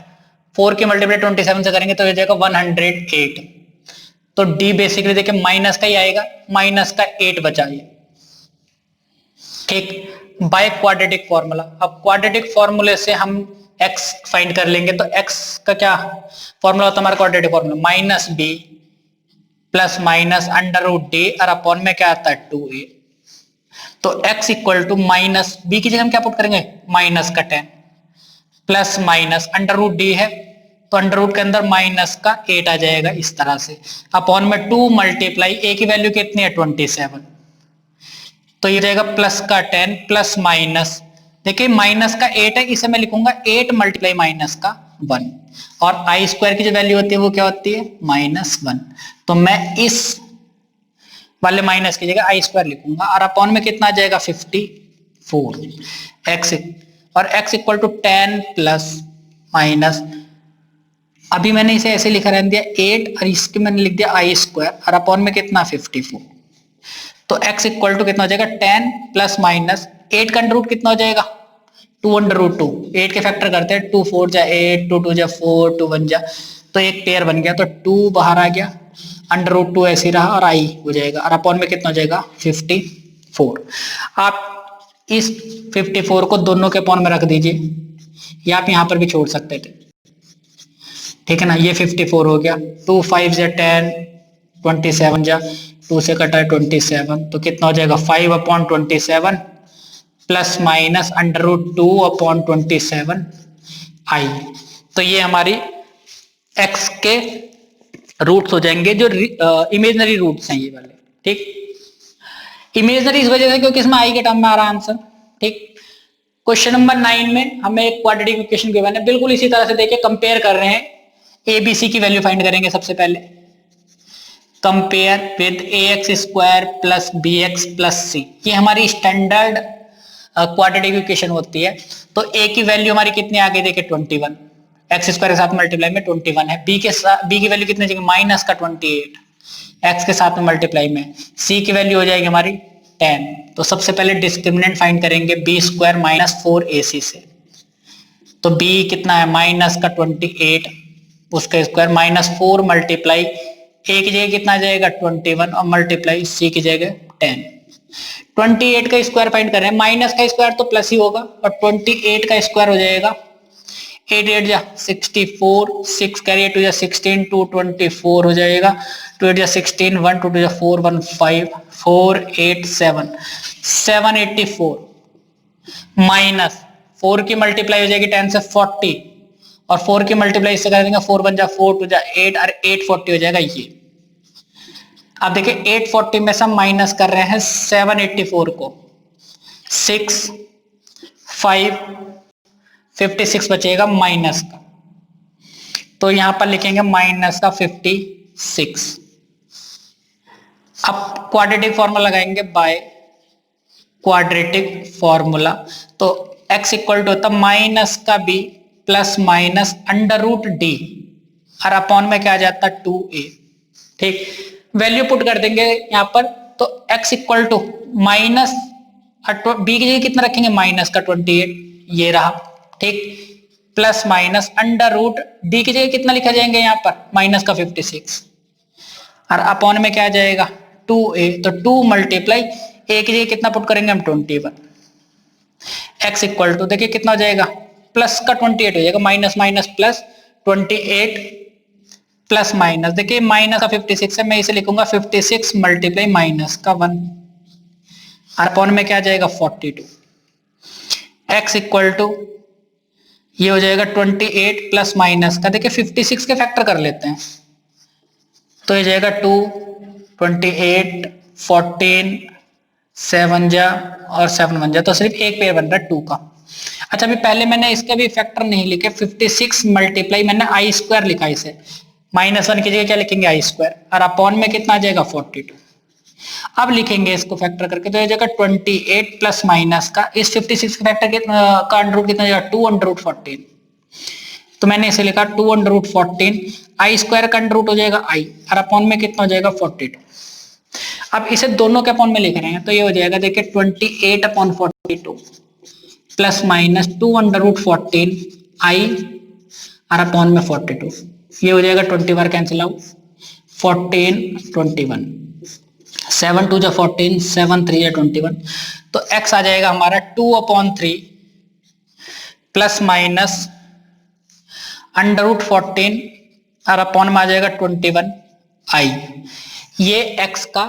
Speaker 2: 4 के मल्टीप्लाई 27 से करेंगे तो हो जाएगा 108। तो d बेसिकली देखिए माइनस का ही आएगा, माइनस का 8 बचा ये, ठीक, बाय क्वाड्रेटिक फॉर्मूला। अब क्वाड्रेटिक फॉर्मूले से हम x फाइंड कर लेंगे, तो x का क्या फॉर्मूला होता है हमारा quadratic formula, minus b plus minus under root D और अपॉन में क्या आता है 2a। तो x equal to minus b की जगह हम क्या पुट करेंगे माइनस का 10 plus minus under root D है तो अंडर रूट के अंदर माइनस का 8 आ जाएगा इस तरह से, अपॉन में 2 मल्टीप्लाई a की वैल्यू कितनी है 27, तो ये जाएगा प्लस का 10 प्लस माइनस, देखिए माइनस का 8 है, इसे मैं लिखूंगा 8 मल्टीप्लाई माइनस का 1 और आई स्क्वायर की जो वैल्यू होती है वो क्या होती है -1। तो मैं इस वाले माइनस की जगह आई स्क्वायर लिखूंगा और अपॉन में कितना आ जाएगा 54 x, और x equal to 10 plus minus, अभी मैंने इसे ऐसे लिखा रहने दिया 8 और इसके मैंने लिख दिया आई स्क्वायर और अपॉन में कितना 54। तो x इक्वल टू कितना हो जाएगा 10 प्लस माइनस 8 का अंडर रूट कितना हो जाएगा 2 अंडर रूट 2, 8 के फैक्टर करते हैं 2 4 जा 8, 2 2 जा 4, 2 1 जा, तो एक पेयर बन गया, तो 2 बाहर आ गया, अंडर रूट 2 ऐसे रहा और आई हो जाएगा और अपॉन में कितना हो जाएगा 54। आप इस 54 को दोनों के अपॉन में रख दीजिए, या आप यहां पर भी छोड़ सकते थे, ठीक है ना। ये 54 हो गया, 2 5 जा 10, 27 जा 2 से कटा है 27, तो कितना हो जाएगा 5/27 प्लस माइनस अंडर रूट 2/27 आई। तो ये हमारी x के रूट्स हो जाएंगे जो इमेजनरी रूट्स हैं ये वाले, ठीक। इमेजनरी इस वजह से क्योंकि इसमें आई के टर्म में आ रहा आंसर, ठीक। क्वेश्चन नंबर 9 में हमें एक क्वाड्रेटिक इक्वेशन गिवन है, बिल्कुल इसी तरह से देखिए कंपेयर कर रहे हैं, एबीसी की वैल्यू फाइंड करेंगे। सबसे पहले compare with ax square plus bx plus c, ये हमारी स्टैंडर्ड क्वाड्रेटिक इक्वेशन होती है। तो a की वैल्यू हमारी कितनी आ गई देखिए 21, x स्क्वायर के साथ मल्टीप्लाई में 21 है, b की वैल्यू कितनी जाएगी माइनस का 28, x के साथ में मल्टीप्लाई में, c की वैल्यू हो जाएगी हमारी 10। तो सबसे पहले डिस्क्रिमिनेंट फाइंड करेंगे b स्क्वायर माइनस 4ac से, तो b कितना है माइनस का 28, उसका स्क्वायर माइनस 4 मल्टीप्लाई a की जगह कितना जाएगा 21 और मल्टीप्लाई c की जगह 10। 28 का स्क्वायर फाइंड कर रहे हैं, माइनस का स्क्वायर तो प्लस ही होगा और 28 का स्क्वायर हो जाएगा 8 8 जा 64, 6 कैरी 2 जा 16, 2 24 हो जाएगा, 2 8 जा 16, 1 2 2 जा 4 1 5 4 8 7 784 माइनस 4 की मल्टीप्लाई हो जाएगी 10 से 40 और 4 की मल्टीप्लाई इससे कर देंगे 4 1 जा 4 2 जा 8 और 840 हो जाएगा ये। अब देखिए 840 में से हम माइनस कर रहे हैं 784 को, 6 5 56 बचेगा माइनस का, तो यहां पर लिखेंगे माइनस का 56। अब क्वाड्रेटिक फॉर्मूला लगाएंगे बाय क्वाड्रेटिक फॉर्मूला, तो x इक्वल टू होता माइनस का b plus minus under root D और अपॉन में क्या आ जाता 2a, ठीक। वैल्यू पुट कर देंगे यहां पर, तो x equal to minus b की जगह कितना रखेंगे माइनस का 28, ये रहा, ठीक, plus minus under root D की जगह कितना लिखा जाएंगे यहाँ पर माइनस का 56 और अपॉन में क्या आ जाएगा 2a, तो 2 मल्टीप्लाई a की जगह कितना पुट करेंगे हम 21, x इक्वल टू देखिए कितना हो जाएगा प्लस का 28 हो जाएगा, minus minus plus 28 plus minus, देखिए माइनस का 56 है, मैं इसे लिखूंगा 56 मल्टीप्लाई माइनस का 1 और अपॉन में क्या जाएगा 42। x इक्वल टू ये हो जाएगा 28 प्लस माइनस का, देखिए 56 के फैक्टर कर लेते हैं, तो ये जाएगा 2, 28, 14, 7 जा और 7 1 जा, तो सिर्फ एक पेयर बन रहा है 2 का। अच्छा, अभी पहले मैंने इसका भी फैक्टर नहीं लिखे, 56 मल्टीप्लाई मैंने आई स्क्वायर लिखा इसे, -1 की जगह क्या लिखेंगे आई स्क्वायर, और अपॉन में कितना आ जाएगा 42। अब लिखेंगे इसको फैक्टर करके, तो ये जाएगा 28 प्लस माइनस का, इस 56 का फैक्टर का अंडर रूट कितना जाएगा 2 अंडर रूट 14, तो मैंने इसे लिखा 2 अंडर रूट 14, आई स्क्वायर का अंडर रूट हो जाएगा आई, और अपॉन में कितना हो जाएगा 42। अब इसे दोनों के अपॉन में लिख रहे हैं, तो ये हो जाएगा देखिए 28 upon 42 plus minus 2 under root 14 I और अपॉन में 42, ये हो जाएगा 20 बार कैंसिल आउट, 14 21, 7 2 जा 14, 7 3 जा 21, तो x आ जाएगा हमारा 2/3 प्लस माइनस अंडर रूट 14 और अपॉन में आ जाएगा 21 आई, ये x का